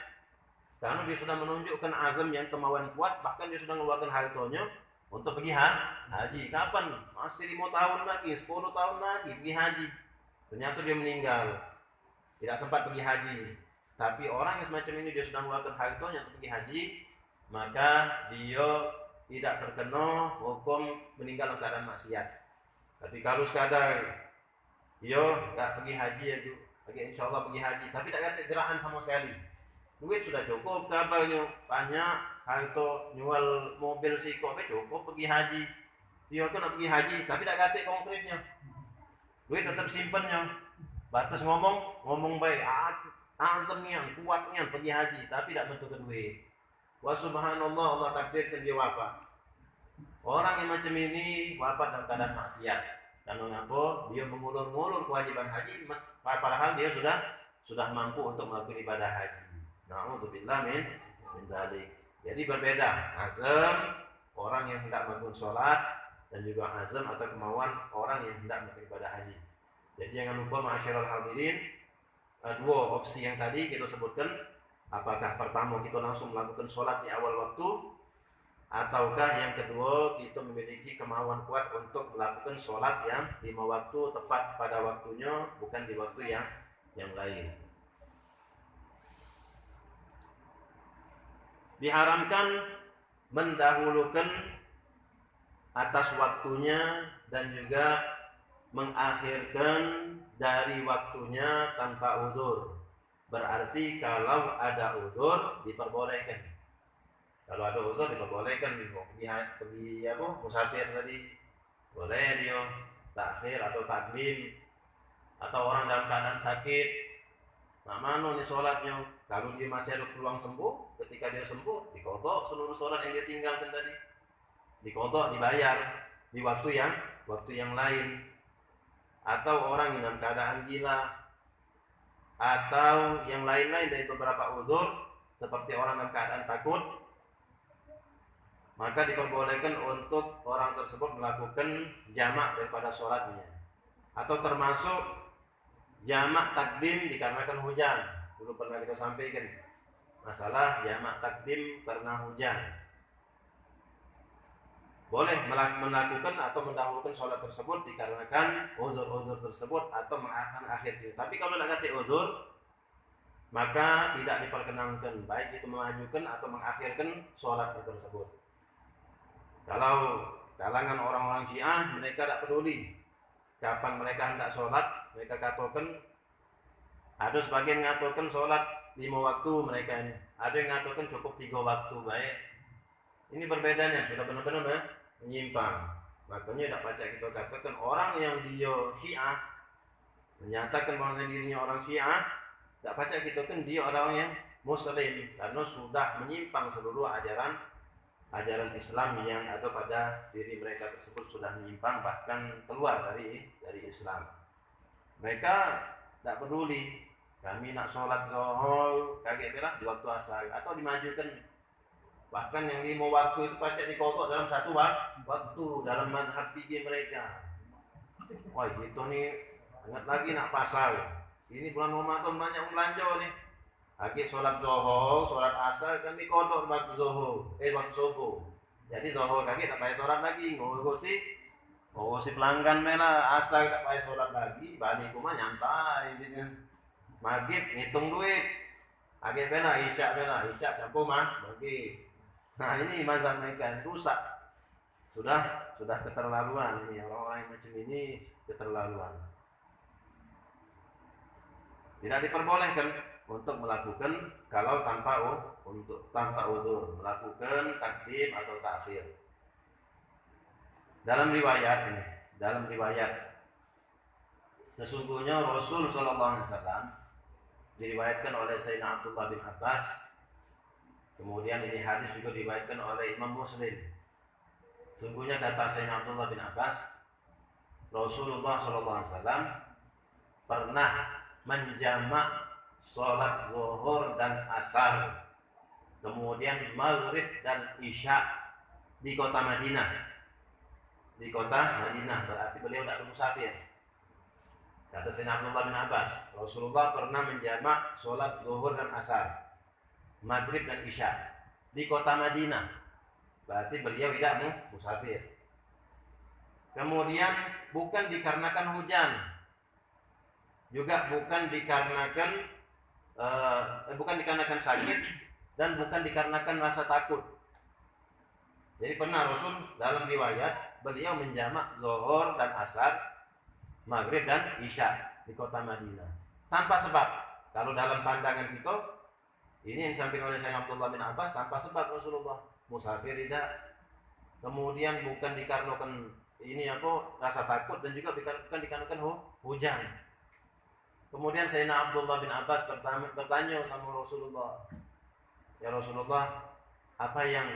Karena dia sudah menunjukkan azam yang kemauan kuat, bahkan dia sudah mengeluarkan hartanya untuk pergi haji. Kapan? Masih 5 tahun lagi, 10 tahun lagi pergi haji. Ternyata dia meninggal, tidak sempat pergi haji. Tapi orang yang semacam ini dia sudah mengeluarkan hartanya untuk pergi haji, maka dia tidak terkena hukum meninggal dalam keadaan maksiat. Tapi kalau sekadar dia tidak pergi haji itu, insya Allah pergi haji, tapi tak kata gerakan sama sekali. Duit sudah cukup, kabarnya banyak, harta jual mobil sih kok cukup pergi haji. Dia kan nak pergi haji, tapi tak kata konkretnya. Duit tetap simpennya. Batas ngomong baik, azamnya, kuatnya pergi haji, tapi tak bentukkan duit. Wa subhanallah, Allah takdirkan dia wafat. Orang yang macam ini wafat dalam keadaan maksiat. Karena apa? Dia mengulur-ngulur kewajiban haji, padahal dia sudah mampu untuk melakukan ibadah haji. Na'udzubillah min dzalik. Jadi berbeda azam orang yang hendak melakukan sholat dan juga azam atau kemauan orang yang hendak melakukan ibadah haji. Jadi jangan lupa ma'asyiral hadirin, dua opsi yang tadi kita sebutkan, apakah pertama kita langsung melakukan sholat di awal waktu, ataukah yang kedua kita memiliki kemauan kuat untuk melakukan sholat yang 5 waktu tepat pada waktunya, bukan di waktu yang lain. Diharamkan mendahulukan atas waktunya dan juga mengakhirkan dari waktunya tanpa uzur. Berarti kalau ada uzur diperbolehkan. Kalau ada uzur diperbolehkan, pergi musafir tadi boleh dia takhir atau takdim, atau orang dalam keadaan sakit, nah mana nih sholatnya? Kalau dia masih ada peluang sembuh, ketika dia sembuh diqadha seluruh sholat yang dia tinggalkan tadi, diqadha, dibayar di waktu yang lain. Atau orang yang dalam keadaan gila, atau yang lain-lain dari beberapa uzur, seperti orang dalam keadaan takut, maka diperbolehkan untuk orang tersebut melakukan jamak daripada sholatnya. Atau termasuk jamak takdim dikarenakan hujan. Dulu pernah kita sampaikan masalah jamak takdim karena hujan. Boleh melakukan atau mendahulukan sholat tersebut dikarenakan uzur-uzur tersebut atau mengakhirkan. Tapi kalau tidak kata uzur, maka tidak diperkenankan, baik itu memajukan atau mengakhirkan sholat tersebut. Kalau kalangan orang-orang Syiah, mereka tidak peduli kapan mereka hendak sholat. Mereka katakan, ada sebagian mengatakan sholat 5 waktu mereka ini, ada yang mengatakan cukup 3 waktu baik. Ini perbedaannya sudah benar-benar menyimpang. Makanya tidak baca kita katakan orang yang dia Syiah, menyatakan bahwa dirinya orang Syiah, tidak baca kita kan dia orang yang Muslim, karena sudah menyimpang seluruh ajaran Islam yang ada pada diri mereka tersebut, sudah menyimpang bahkan keluar dari Islam. Mereka tidak peduli, kami nak sholat zuhur kaget merah di waktu asar atau dimajukan. Bahkan yang 5 waktu itu pacak dikotok dalam 1 waktu dalam mazhab fikih mereka. Wah gitu nih, ingat lagi nak pasar. Ini bulan Ramadan banyak belanja nih. Lagi sholat zuhur, sholat asar kami kodok waktu zuhur, waktu subuh. Jadi zuhur kaki tak payah sholat lagi, ngurusi pelanggan mela, asar tak payah sholat lagi, balik rumah nyantai sini. Maghrib ngitung duit, agak bela isya campur mah bagi. Nah ini mazhab mereka rusak. sudah keterlaluan ini, orang-orang yang macam ini keterlaluan. Tidak diperbolehkan untuk melakukan kalau tanpa uzur, melakukan takdim atau ta'khir. Dalam riwayat sesungguhnya Rasul sallallahu alaihi wasallam diriwayatkan oleh Sayyidina Abdullah bin Abbas. Kemudian ini hadis juga diriwayatkan oleh Imam Muslim. Sesungguhnya kata Sayyidina Abdullah bin Abbas, Rasulullah sallallahu alaihi wasallam pernah menjamak sholat zuhur dan asar, kemudian maghrib dan isya di kota Madinah. Di kota Madinah berarti beliau tidak musafir. Kata Sayyidina Abdullah bin Abbas, Rasulullah pernah menjamak sholat zuhur dan asar, maghrib dan isya di kota Madinah. Berarti beliau tidak musafir. Kemudian bukan dikarenakan hujan, juga bukan dikarenakan sakit, dan bukan dikarenakan rasa takut. Jadi pernah Rasul dalam riwayat beliau menjamak zuhur dan asar, maghrib dan isya di kota Madinah tanpa sebab. Kalau dalam pandangan kita ini yang disampaikan oleh Sayyidina Abdullah bin Abbas, tanpa sebab Rasulullah musafir tidak. Kemudian bukan dikarenakan rasa takut, dan juga bukan dikarenakan hujan. Kemudian Sayyidina Abdullah bin Abbas bertanya sama Rasulullah, ya Rasulullah, apa yang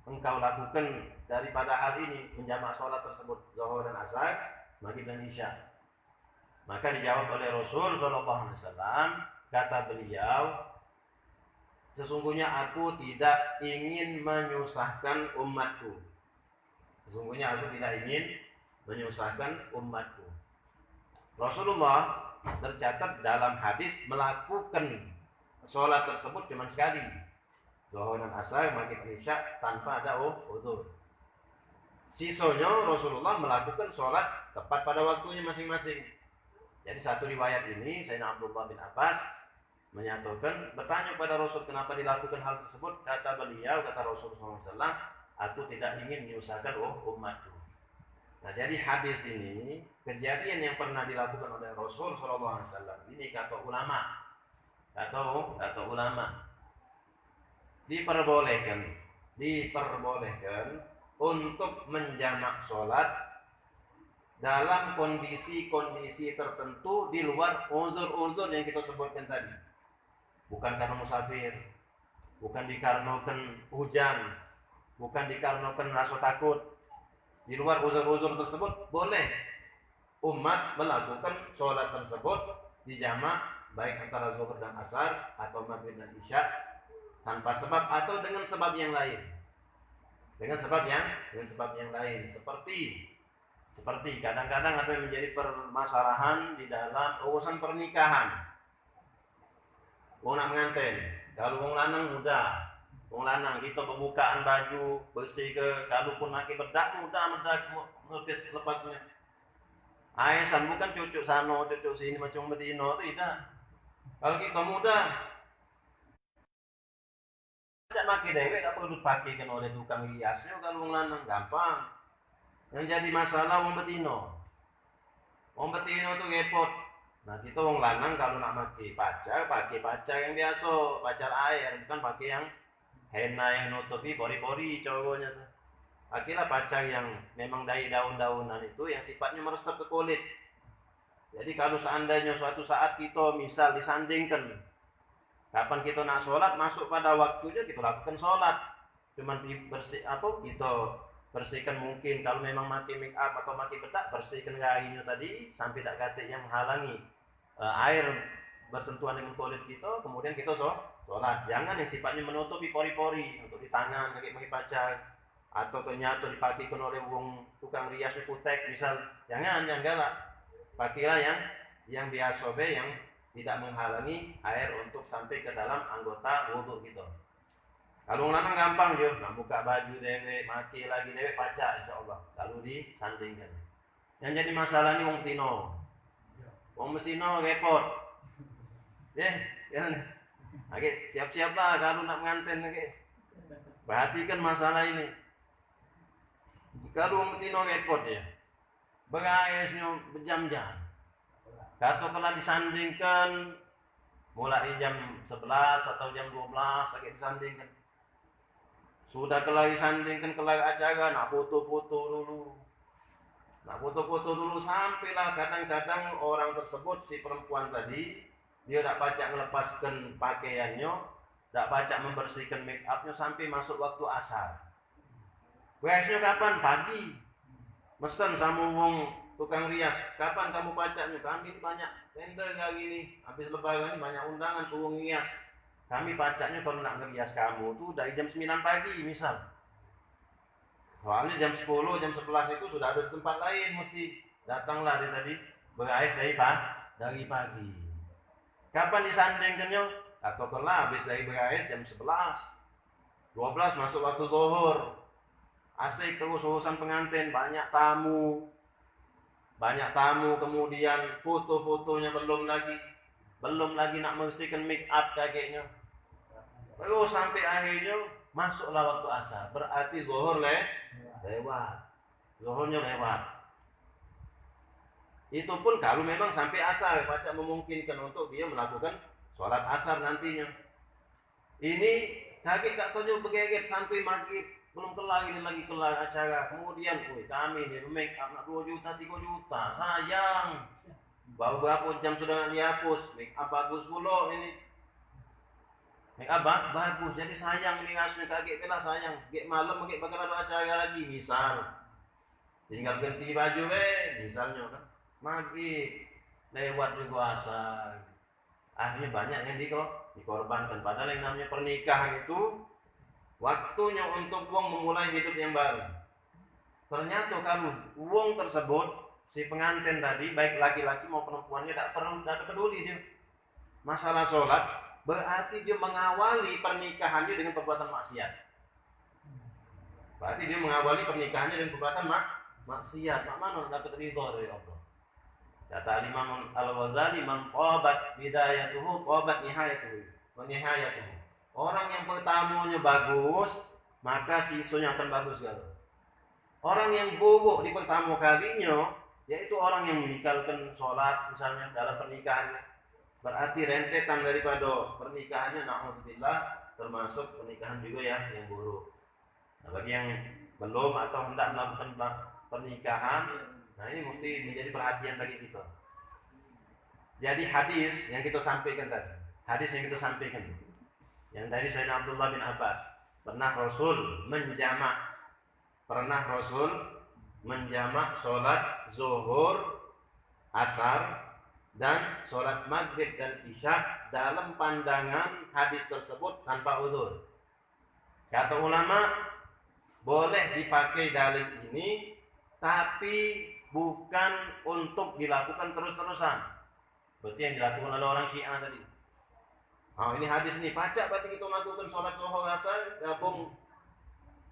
engkau lakukan daripada hal ini, menjamak sholat tersebut, zuhur dan asar, maghrib dan isya? Maka dijawab oleh Rasul sallallahu alaihi wasallam, kata beliau, sesungguhnya aku tidak ingin menyusahkan umatku. Sesungguhnya aku tidak ingin menyusahkan umatku. Rasulullah tercatat dalam hadis melakukan sholat tersebut cuma sekali, zuhur dan asar, maghrib dan isya, tanpa ada uzur. Sisanya Rasulullah melakukan sholat tepat pada waktunya masing-masing. Jadi satu riwayat ini Sayyidina Abdullah bin Abbas menyatakan, bertanya pada Rasul kenapa dilakukan hal tersebut. Kata beliau, kata Rasulullah SAW, aku tidak ingin menyusahkan umatku. Nah, jadi hadis ini kejadian yang pernah dilakukan oleh Rasul SAW. Ini kata ulama, diperbolehkan untuk menjamak sholat dalam kondisi-kondisi tertentu di luar uzur-uzur yang kita sebutkan tadi. Bukan karena musafir, bukan dikarenakan hujan, bukan dikarenakan rasa takut. Di luar uzur-uzur tersebut boleh umat melakukan sholat tersebut dijamak, baik antara zuhur dan asar atau maghrib dan isya, tanpa sebab atau dengan sebab yang lain. Dengan sebab yang lain, seperti kadang-kadang ada yang menjadi permasalahan di dalam urusan pernikahan. Wong nak mengantin, kalau wong lanang muda, wong lanang kita pembukaan baju bersih ke, kalaupun maki bedak muda notis lepasnya. Aisan bukan cucuk sana, cucuk sini macam betina itu tidak. Kalau kita muda, cak maki dewek tak perlu dipakai kan oleh tukang hiasnya. Kalau wong lanang gampang. Yang jadi masalah wong betina. Wong betina itu repot. Nah kita wong lanang kalau nak pakai pacar yang biasa, pacar air, bukan pakai yang henna yang nutupi pori-pori cowoknya tuh. Akhirnya pacar yang memang dari daun-daunan itu yang sifatnya meresap ke kulit. Jadi kalau seandainya suatu saat kita misal disandingkan, kapan kita nak sholat, masuk pada waktunya kita lakukan sholat. Cuman kita bersihkan mungkin kalau memang mati make up atau mati bedak, bersihkan gayanya tadi sampai tak kata yang menghalangi air bersentuhan dengan kulit kita, kemudian kita sholat. Jangan yang sifatnya menutupi pori-pori untuk di tangan kaki pacar, atau ternyata dipakai oleh wong tukang rias kutek misal. Jangan galak. Pakailah yang biasa yang tidak menghalangi air untuk sampai ke dalam anggota wudu kita. Kalau lanang gampang dia, nak buka baju dewek, maki lagi dewek pacar insyaallah. Kalau disandingkan. Yang jadi masalah ini wong tino. Wong mesino repot. Jangan. Oke, siap-siaplah kalau nak mengantin oke. Perhatikan masalah ini. Kalau metino repot ya. Begaisnya berjam-jam. Kata kalau disandingkan mulai jam 11 atau jam 12 lagi disandingkan. Sudah kelari sandingkan kelari acara, nak foto-foto dulu. Nak foto-foto dulu sampailah kadang-kadang orang tersebut, si perempuan tadi, dia tak pacak melepaskan pakaiannya, tak pacak membersihkan make upnya sampai masuk waktu asar. Biasanya kapan? Pagi. Mesen sama wong tukang rias, kapan kamu pacaknya? Kami banyak tender kayak gini, habis lebaran ini banyak undangan suruh rias. Kami pacaknya kalau nak ngerias kamu tuh dari jam 9 pagi misal. Soalnya jam 10, jam 11 itu sudah ada di tempat lain, mesti datanglah dari tadi berais dari pagi. Kapan disandingkannya? Atau kalau habis dari berais jam 11, 12 masuk waktu zuhur. Asik terus urusan pengantin, banyak tamu, kemudian foto-fotonya belum lagi nak membersihkan make up kayaknya. Terus sampai akhirnya masuklah waktu asar. Berarti zuhur lewat. Zuhurnya lewat. Itu pun kalau memang sampai asar, baca memungkinkan untuk dia melakukan sholat asar nantinya. Ini kaget tak tahu begeget sampai maghrib belum kelar, ini lagi kelar acara. Kemudian, kami ini make up nak 2 juta, 3 juta, sayang. Baru berapa jam sudah dihapus, make up bagus pula ini. Make up bagus, jadi sayang ini ngasih kaget kena sayang. Gek malam gek bakal ada acara lagi, misal. Tinggal ganti baju misalnya kan. Maghrib lewat juga asar. Akhirnya banyak yang dikorbankan. Padahal yang namanya pernikahan itu waktunya untuk wong memulai hidup yang baru. Ternyata kalau wong tersebut, si pengantin tadi, baik laki-laki maupun perempuannya tidak peduli dia masalah sholat, berarti dia mengawali pernikahannya dengan perbuatan maksiat. Berarti dia mengawali pernikahannya dengan perbuatan maksiat. Mak mana dapat ridha dari Allah? Kata Imam Al-Ghazali, man tabat bidayatuhu tabat nihayatuhu. Orang yang pertamanya bagus, maka sisunya akan bagus juga. Orang yang buruk di pertama kalinya, yaitu orang yang meninggalkan sholat misalnya dalam pernikahannya, berarti rentetan daripada pernikahannya, na'udzubillah, termasuk pernikahan juga ya yang buruk. Nah, bagi yang belum atau hendak melakukan pernikahan, nah ini mesti menjadi perhatian bagi kita. Jadi hadis yang kita sampaikan tadi, yang dari Sayyidina Abdullah bin Abbas, pernah Rasul menjamak sholat zuhur, asar, dan sholat maghrib dan isya dalam pandangan hadis tersebut tanpa uzur. Kata ulama, boleh dipakai dalil ini, tapi bukan untuk dilakukan terus-terusan. Berarti yang dilakukan oleh orang Syiah tadi. Ini hadis ini, pacak berarti kita melakukan sholat zuhur, asar, gabung,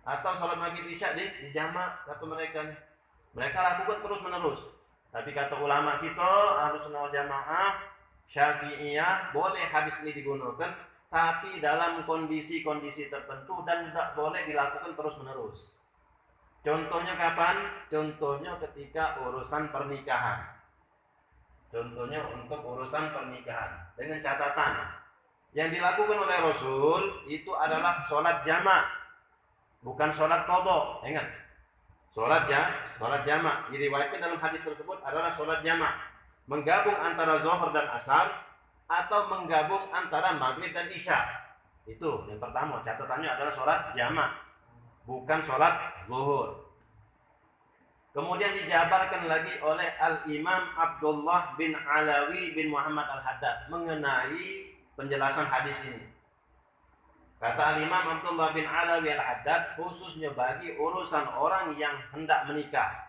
atau sholat maghrib isya di jamak. Kata mereka lakukan terus-menerus. Tapi kata ulama kita, Ahlussunnah wal Jamaah, Syafi'iyah, boleh hadis ini digunakan, tapi dalam kondisi-kondisi tertentu dan tidak boleh dilakukan terus-menerus. Contohnya kapan? Contohnya ketika urusan pernikahan. Contohnya untuk urusan pernikahan. Dengan catatan, yang dilakukan oleh Rasul itu adalah sholat jamak, bukan sholat qadha. Ingat, sholat jamak diriwayatkan dalam hadis tersebut adalah sholat jamak, menggabung antara zuhur dan asar atau menggabung antara maghrib dan isya. Itu yang pertama, catatannya adalah sholat jamak, bukan sholat zuhur. Kemudian dijabarkan lagi oleh Al-Imam Abdullah bin Alawi bin Muhammad Al-Haddad mengenai penjelasan hadis ini. Kata Al-Imam Abdullah bin Alawi Al-Haddad, khususnya bagi urusan orang yang hendak menikah.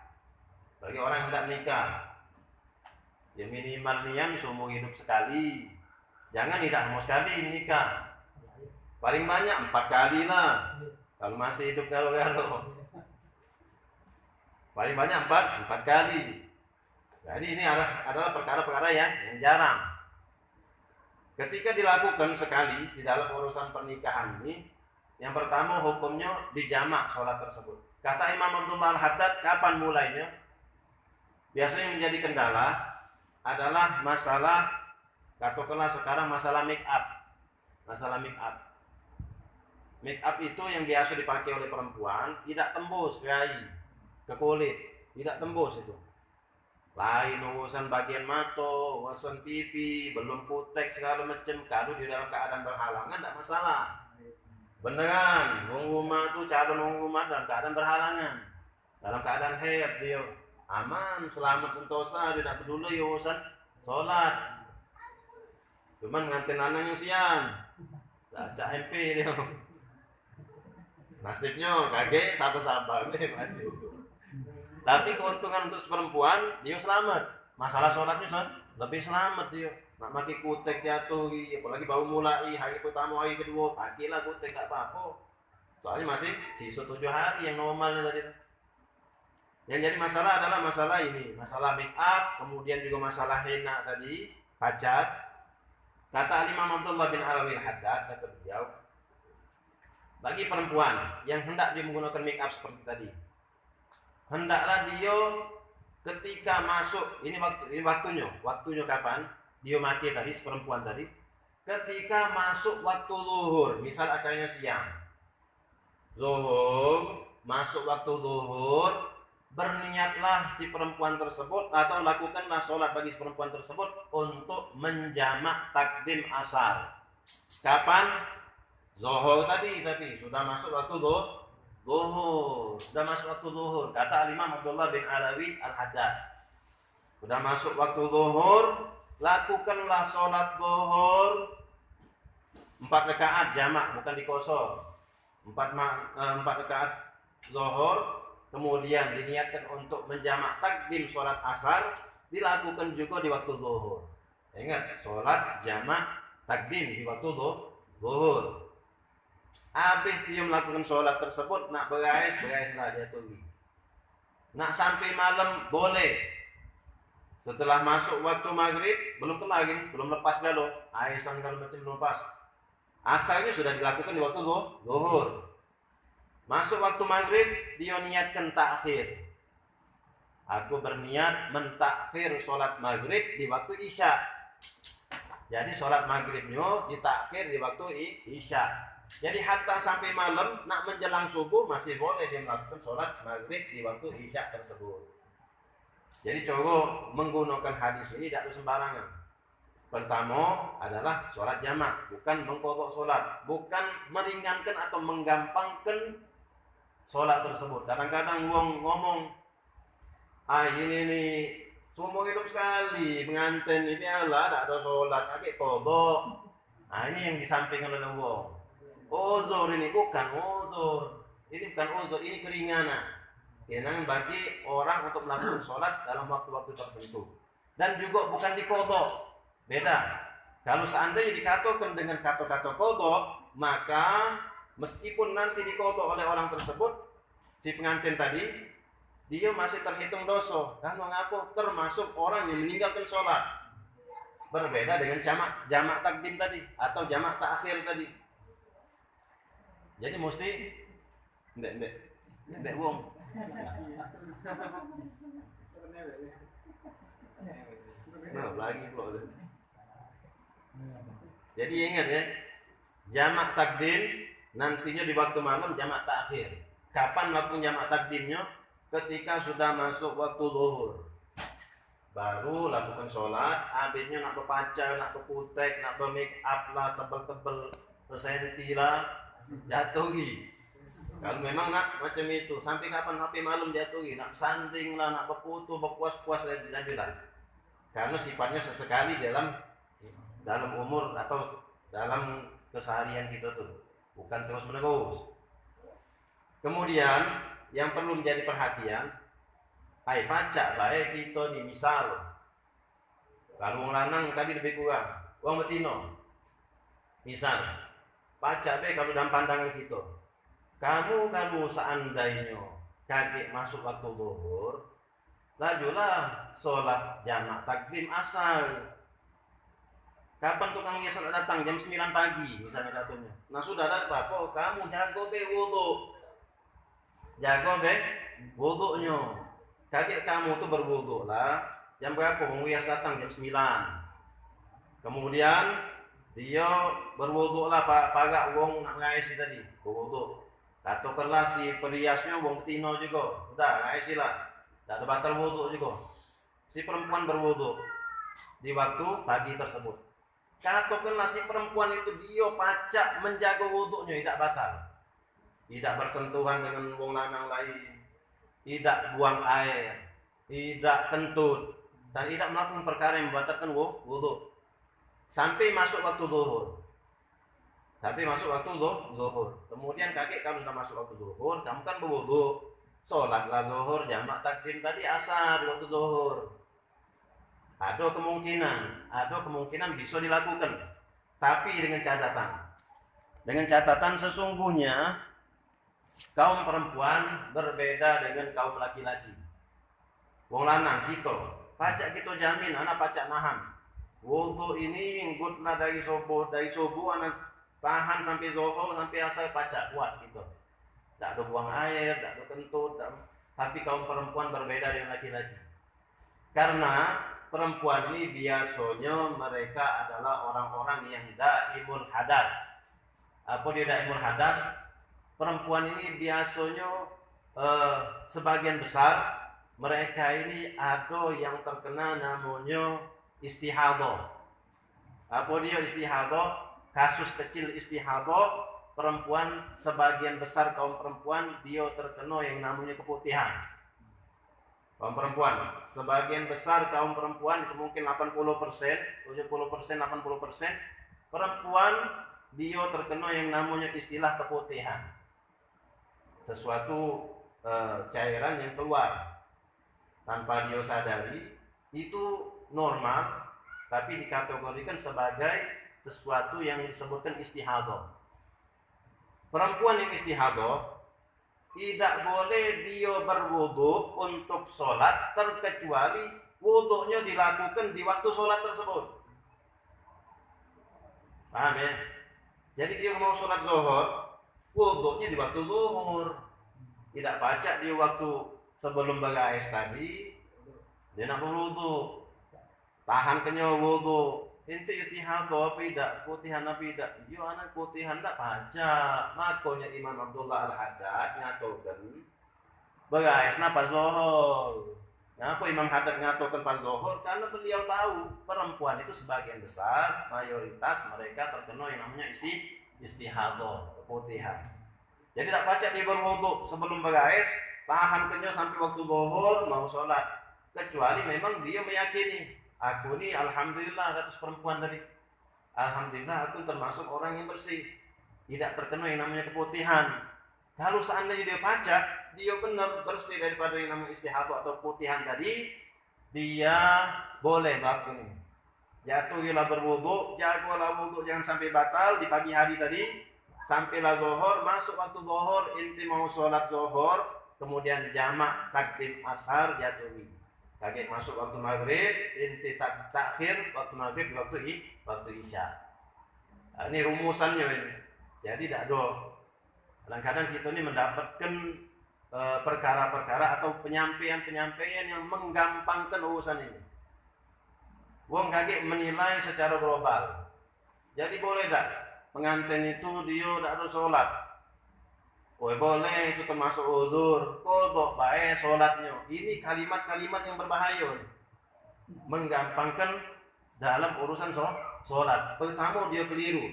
Bagi orang yang hendak menikah, ya minimal nian seumur hidup sekali. Jangan tidak mau sekali menikah. Paling banyak 4 kali lah. Kalau masih hidup galau-galau. Paling banyak 4 kali. Jadi ini adalah perkara-perkara yang jarang. Ketika dilakukan sekali di dalam urusan pernikahan ini, Yang pertama hukumnya dijamak sholat tersebut. Kata Imam Abdullah Al-Haddad, kapan mulainya? Biasanya yang menjadi kendala adalah masalah, katakanlah sekarang masalah make up. Masalah make up. Make up itu yang biasa dipakai oleh perempuan tidak tembus ke kulit, tidak tembus itu. Lain urusan bagian mata, urusan pipi, belum putek segala macam. Kalau di dalam keadaan berhalangan tidak masalah. Beneran, wong rumah tuh calon wong rumah dalam keadaan berhalangan, dalam keadaan haid dia aman, selamat sentosa, dia tidak peduli urusan sholat. Cuman ngantin anak yang siang, baca MP dia. Nasibnya kaget satu sabar. Tapi keuntungan untuk perempuan dia selamat. Masalah sholatnya lebih selamat dia. Nak pakai kutek jatuh, apalagi baru mulai hari pertama hari kedua, pakailah kutek tak apa-apa. Soalnya masih sisa 7 hari yang normalnya tadi. Yang jadi masalah adalah masalah ini, masalah make up, kemudian juga masalah henna tadi, pacat. Kata Imam Abdullah bin Alawi Al-Haddad, kata beliau, bagi perempuan yang hendak dia menggunakan make up seperti tadi, hendaklah dia ketika masuk, ini waktunya kapan? Dia mati tadi, perempuan tadi, ketika masuk waktu zuhur, misal acaranya siang, zuhur, masuk waktu zuhur, berniatlah si perempuan tersebut atau lakukanlah sholat bagi si perempuan tersebut untuk menjamak takdim asar. Kapan? Zuhur tadi sudah masuk waktu zuhur, sudah masuk waktu zuhur. Kata Imam Abdullah bin Alawi Al-Haddad, sudah masuk waktu zuhur, lakukanlah sholat zuhur 4 rakaat jamak, bukan dikosor. 4 rakaat zuhur, kemudian diniatkan untuk menjamak takdim sholat asar, dilakukan juga di waktu zuhur. Ingat, sholat jamak takdim di waktu zuhur. Habis dia melakukan sholat tersebut, nak berais-beraislah dia tunggu. Nak sampai malam boleh. Setelah masuk waktu maghrib, belum lagi, belum lepas galau, air segala macam belum lepas. Asalnya sudah dilakukan di waktu zuhur. Masuk waktu maghrib, dia niatkan takhir. Aku berniat mentakhir sholat maghrib di waktu isya. Jadi sholat maghribnya ditakhir di waktu isya. Jadi hatta sampai malam, nak menjelang subuh masih boleh dia melakukan sholat maghrib di waktu isya tersebut. Jadi coba menggunakan hadis ini tidak sembarangan. Pertama adalah sholat jamak, bukan mengqadha sholat, bukan meringankan atau menggampangkan sholat tersebut. Kadang-kadang wong ngomong, ini nih seumur hidup sekali pengantin ini Allah tak ada sholat, agak qadha. Ini yang disampaikan oleh wong. Uzur ini bukan uzur, ini bukan uzur, ini keringanan. Keringanan bagi orang untuk melakukan sholat dalam waktu-waktu tertentu. Dan juga bukan diqadha. Beda. Kalau seandainya dikatakan dengan kata-kata qadha, maka meskipun nanti diqadha oleh orang tersebut, si pengantin tadi, dia masih terhitung dosa. Dan mengapa? Termasuk orang yang meninggalkan sholat. Berbeda dengan jamak takdim tadi atau jamak takhir tadi. Jadi mesti mbek wong. Nah, lagi pula. Jadi ingat ya, jamak takdim nantinya di waktu malam, jamak takhir. Kapan waktu jamak takdimnya? Ketika sudah masuk waktu zuhur. Baru lakukan sholat, habisnya nak berpacar, nak berputek, nak bermake up lah, tebel-tebel, bersenti lah, jatuhi. Kalau memang nak macam itu, sampai kapan sampai malam jatuhi, nak sanding lah, nak berputu, berpuas-puas jadilah. Karena sifatnya sesekali dalam umur atau dalam keseharian kita tuh, bukan terus menerus. Kemudian yang perlu menjadi perhatian, pacak baik kita di misal, kalau orang lanang tadi lebih kurang, orang betina, misal, pacak baik kalau dalam pandangan kita, kamu kalau seandainya kaget masuk waktu zuhur, lajulah sholat jamak takdim asar. Kapan tukang hias datang? Jam 9 pagi misalnya katanya. Nah sudah ada apa? Kamu jago be wudu. Jago be wudunya. Kakek kamu tuh berwudu lah. Jam berapa menghias datang? Jam 9. Kemudian dia berwudu lah pagak wong nak ngaisi tadi. Berwudu. Katakanlah si periasnya wong tino juga. Udah ngaisi lah. Tak ada batal wudu juga. Si perempuan berwudu di waktu pagi tersebut. Katakanlah si perempuan itu dia pacak menjaga wudunya tidak batal. Tidak bersentuhan dengan wong lanang lain. Tidak buang air. Tidak kentut. Dan tidak melakukan perkara yang membatalkan wudu. Sampai masuk waktu zuhur. Kemudian kakek kalau sudah masuk waktu zuhur, kamu kan berwudu. Sholatlah zuhur, jamak takdim tadi asar di waktu zuhur. Ada kemungkinan bisa dilakukan, tapi dengan catatan sesungguhnya kaum perempuan berbeda dengan kaum laki-laki. Wong lanang kita pacak kita jamin anak pacak nahan wudu ini ngutna dari subuh anak tahan sampai zuhur sampai asar pacak kuat gitu. Tak ada buang air, tak ada kentut, tapi kaum perempuan berbeda dengan laki-laki. Karena perempuan ini biasanya mereka adalah orang-orang yang daimul hadas. Apa dia daimul hadas? Perempuan ini biasanya sebagian besar mereka ini ada yang terkena namanya istihadah. Apa dia istihadah? Kasus kecil istihadah, perempuan sebagian besar kaum perempuan dia terkena yang namanya keputihan. Kaum perempuan, sebagian besar kaum perempuan itu mungkin 80%, 70%, 80% perempuan dia terkena yang namanya istilah keputihan. Sesuatu cairan yang keluar tanpa dia sadari itu normal, tapi dikategorikan sebagai sesuatu yang disebutkan istihadah. Perempuan yang istihadah tidak boleh dia berwudu untuk sholat terkecuali wudunya dilakukan di waktu sholat tersebut. Paham ya? Jadi dia mau sholat zuhur, wudunya di waktu zuhur. Tidak pacak di waktu sebelum berais tadi dia nak berwudu. Tahan kenyal wudu. Inti istihadah apa tidak? Putihan apa tidak? Yo anak putihan tak pacak. Makanya Imam Abdullah Al-Haddad ngatakan berais napa zuhur. Kenapa Imam Haddad ngatakan pas zuhur? Karena beliau tahu perempuan itu sebagian besar mayoritas mereka terkena yang namanya istihadah, keputihan. Jadi tak pacak dia berwudu sebelum berais, tahan kenyal sampai waktu zuhur mau sholat. Kecuali memang dia meyakini aku ini alhamdulillah kata perempuan tadi. Alhamdulillah aku termasuk orang yang bersih. Tidak terkena yang namanya keputihan. Kalau seandainya dia pacak, dia benar bersih daripada yang namanya istihadah atau keputihan tadi, dia boleh melakukan ini. Jatuhilah berwudu, jagolah wudu jangan sampai batal di pagi hari tadi. Sampailah zuhur, masuk waktu zuhur, inti mau sholat zuhur, kemudian jamak takdim asar jatuhi. Kakek masuk waktu maghrib, inti takhir waktu maghrib waktu isya. Nah, ini rumusannya ini. Jadi tidak ada. Kadang-kadang kita ini mendapatkan perkara-perkara atau penyampaian yang menggampangkan urusan ini. Wong kakek menilai secara global. Jadi boleh tak pengantin itu dia tidak ada sholat? Oh boleh, itu termasuk uzur. Kodok baik sholatnya. Ini kalimat-kalimat yang berbahaya, menggampangkan dalam urusan sholat. Pertama dia keliru.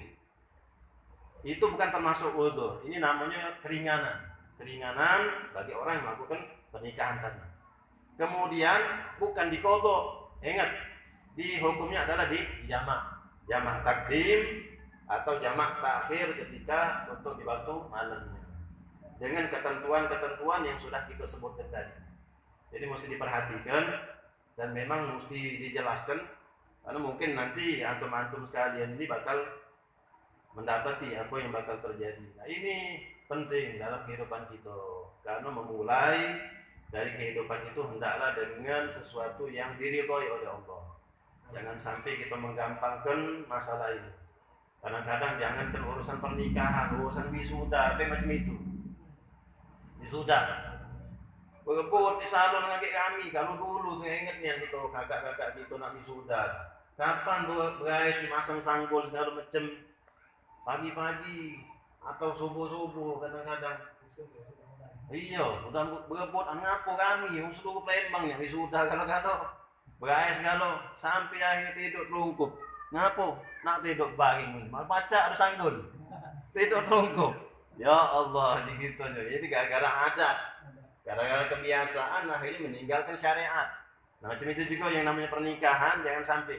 Itu bukan termasuk uzur. Ini namanya keringanan. Keringanan bagi orang yang melakukan pernikahan tadi. Kemudian bukan di kodok. Ingat, di hukumnya adalah di jamak takdim atau jamak takhir ketika untuk di waktu malamnya. Dengan ketentuan-ketentuan yang sudah kita sebutkan tadi. Jadi mesti diperhatikan dan memang mesti dijelaskan karena mungkin nanti antum-antum sekalian ini bakal mendapati apa yang bakal terjadi. Nah ini penting dalam kehidupan kita karena memulai dari kehidupan itu hendaklah dengan sesuatu yang diridhoi oleh Allah. Jangan sampai kita menggampangkan masalah ini. Kadang-kadang jangankan urusan pernikahan, urusan wisuda, apa macam itu. Wisuda. Berebut di salon lagi kami. Kalau dulu tuh ingatnya gitu, kakak-kakak gitu nak wisuda. Kapan guys masang sanggul segala macam pagi-pagi atau subuh-subuh kadang-kadang. Iya, udah berebut ngapo kami, seluruh Palembang yang wisuda kalau berais kalau sampai akhir tidur terungkup. Ngapo? Nak tidur baring, mau baca ada sanggul. Tidur terungkup. Ya Allah, gitu aja. Jadi gara-gara adat, gara-gara kebiasaan akhirnya meninggalkan syariat. Nah, macam itu juga yang namanya pernikahan, jangan sampai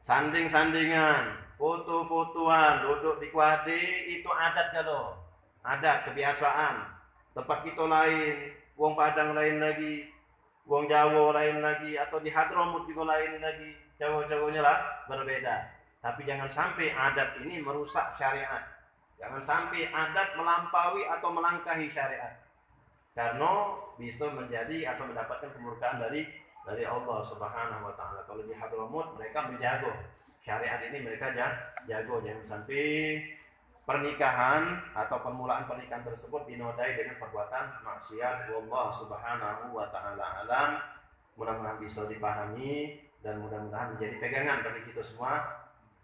sanding-sandingan, foto-fotoan, duduk di kuade, itu adat kalau. Adat, kebiasaan. Tempat kita lain, wong Padang lain lagi, wong Jawa lain lagi, atau di Hadramut juga lain lagi. Jawa-jawanya lah berbeda. Tapi jangan sampai adat ini merusak syariat. Jangan sampai adat melampaui atau melangkahi syariat. Karena bisa menjadi atau mendapatkan kemurkaan dari Allah Subhanahu wa taala. Kalau di Hadramut mereka menjago syariat ini, mereka jago. Jangan sampai pernikahan atau permulaan pernikahan tersebut dinodai dengan perbuatan maksiat. Wallahu Subhanahu wa taala alam. Mudah-mudahan bisa dipahami dan mudah-mudahan menjadi pegangan bagi kita semua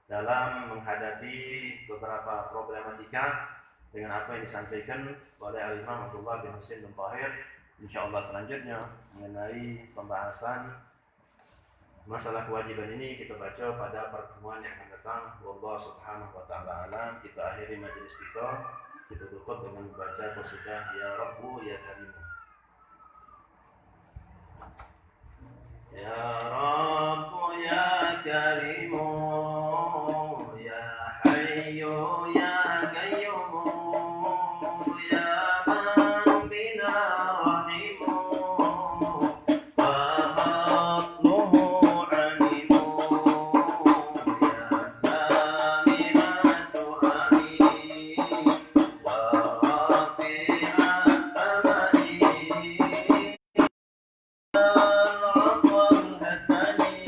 dalam menghadapi beberapa problematika dengan apa yang disampaikan oleh Al-Imam Abdullah bin Husain bin Tahir. Insyaallah selanjutnya mengenai pembahasan masalah kewajiban ini kita baca pada pertemuan yang akan datang. Wallahu subhanahu wa ta'ala alam. Kita akhiri majelis kita tutup dengan membaca qasidah Ya Rabbu Ya Karim. Ya Rabbu Ya Karim, Ya Hayyu Ya Qayyum, Ya Man Bina Rahimu, wa Fadluhu Alimu, Ya Sami'an Su'ali, wa Rafi'as Samai, Al-Afwan Hassani.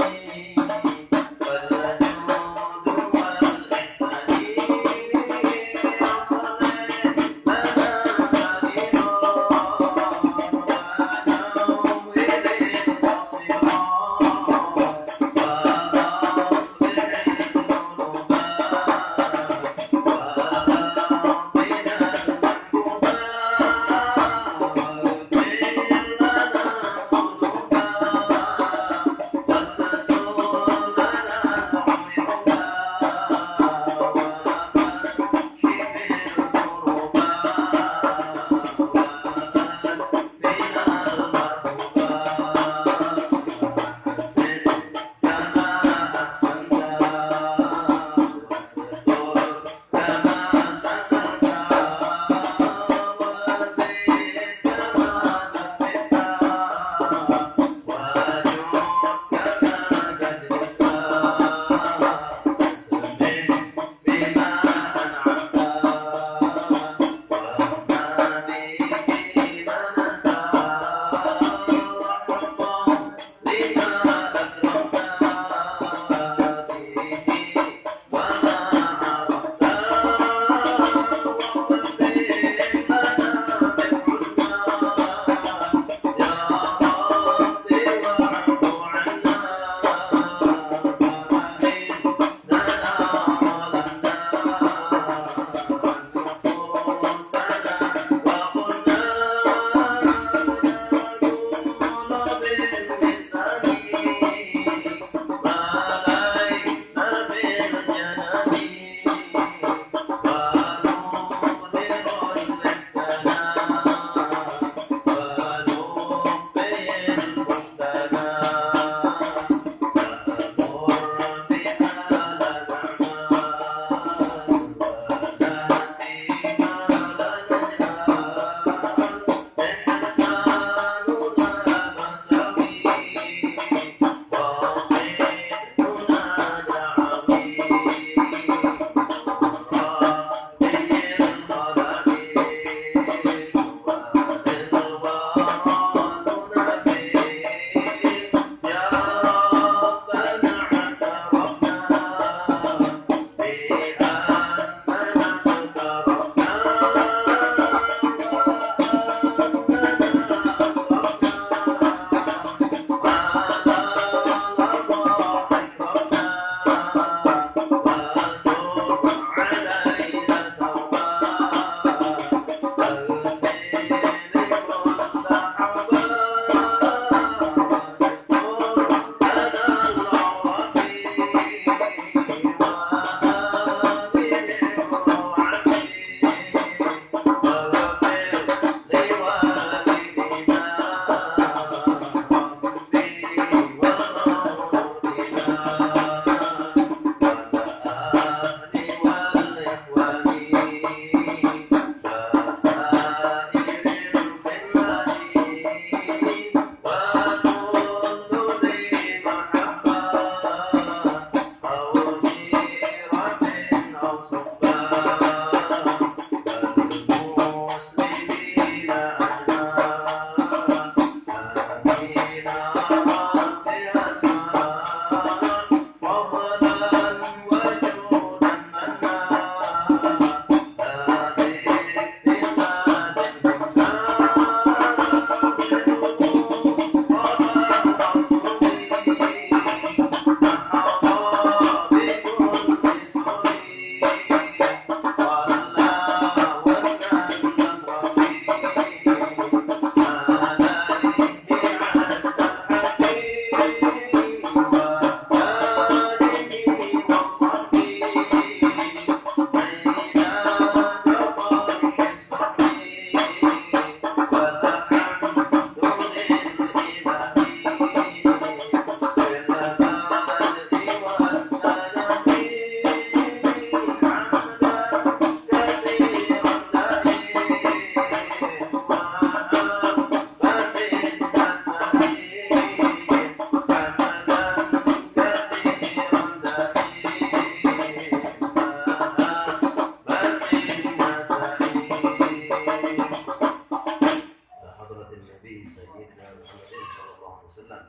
وسلم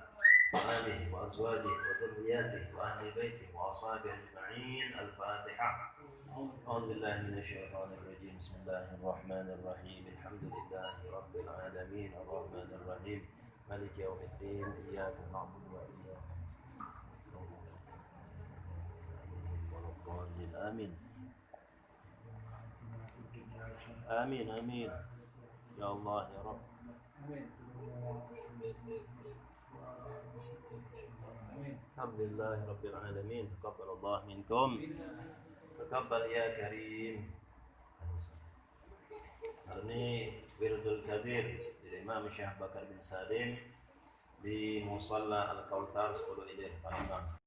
وآله وأزواجه وذرياته وأهل بيته وأصحابه أجمعين. الفاتحة. أعوذ بالله من الشيطان الرجيم. بسم الله الرحمن الرحيم. الحمد لله رب العالمين الرحمن الرحيم مالك يوم الدين. إياك نعبد وإياك نستعين. آمين آمين آمين يا الله يا رب. الحمد لله رب العالمين. تقبل الله منكم. تقبل يا كريم. Ini Wirdul Kabir dari Imam Syekh Bakar bin Salim di Musalla Al-Kautsar 10 Hijriah Palembang.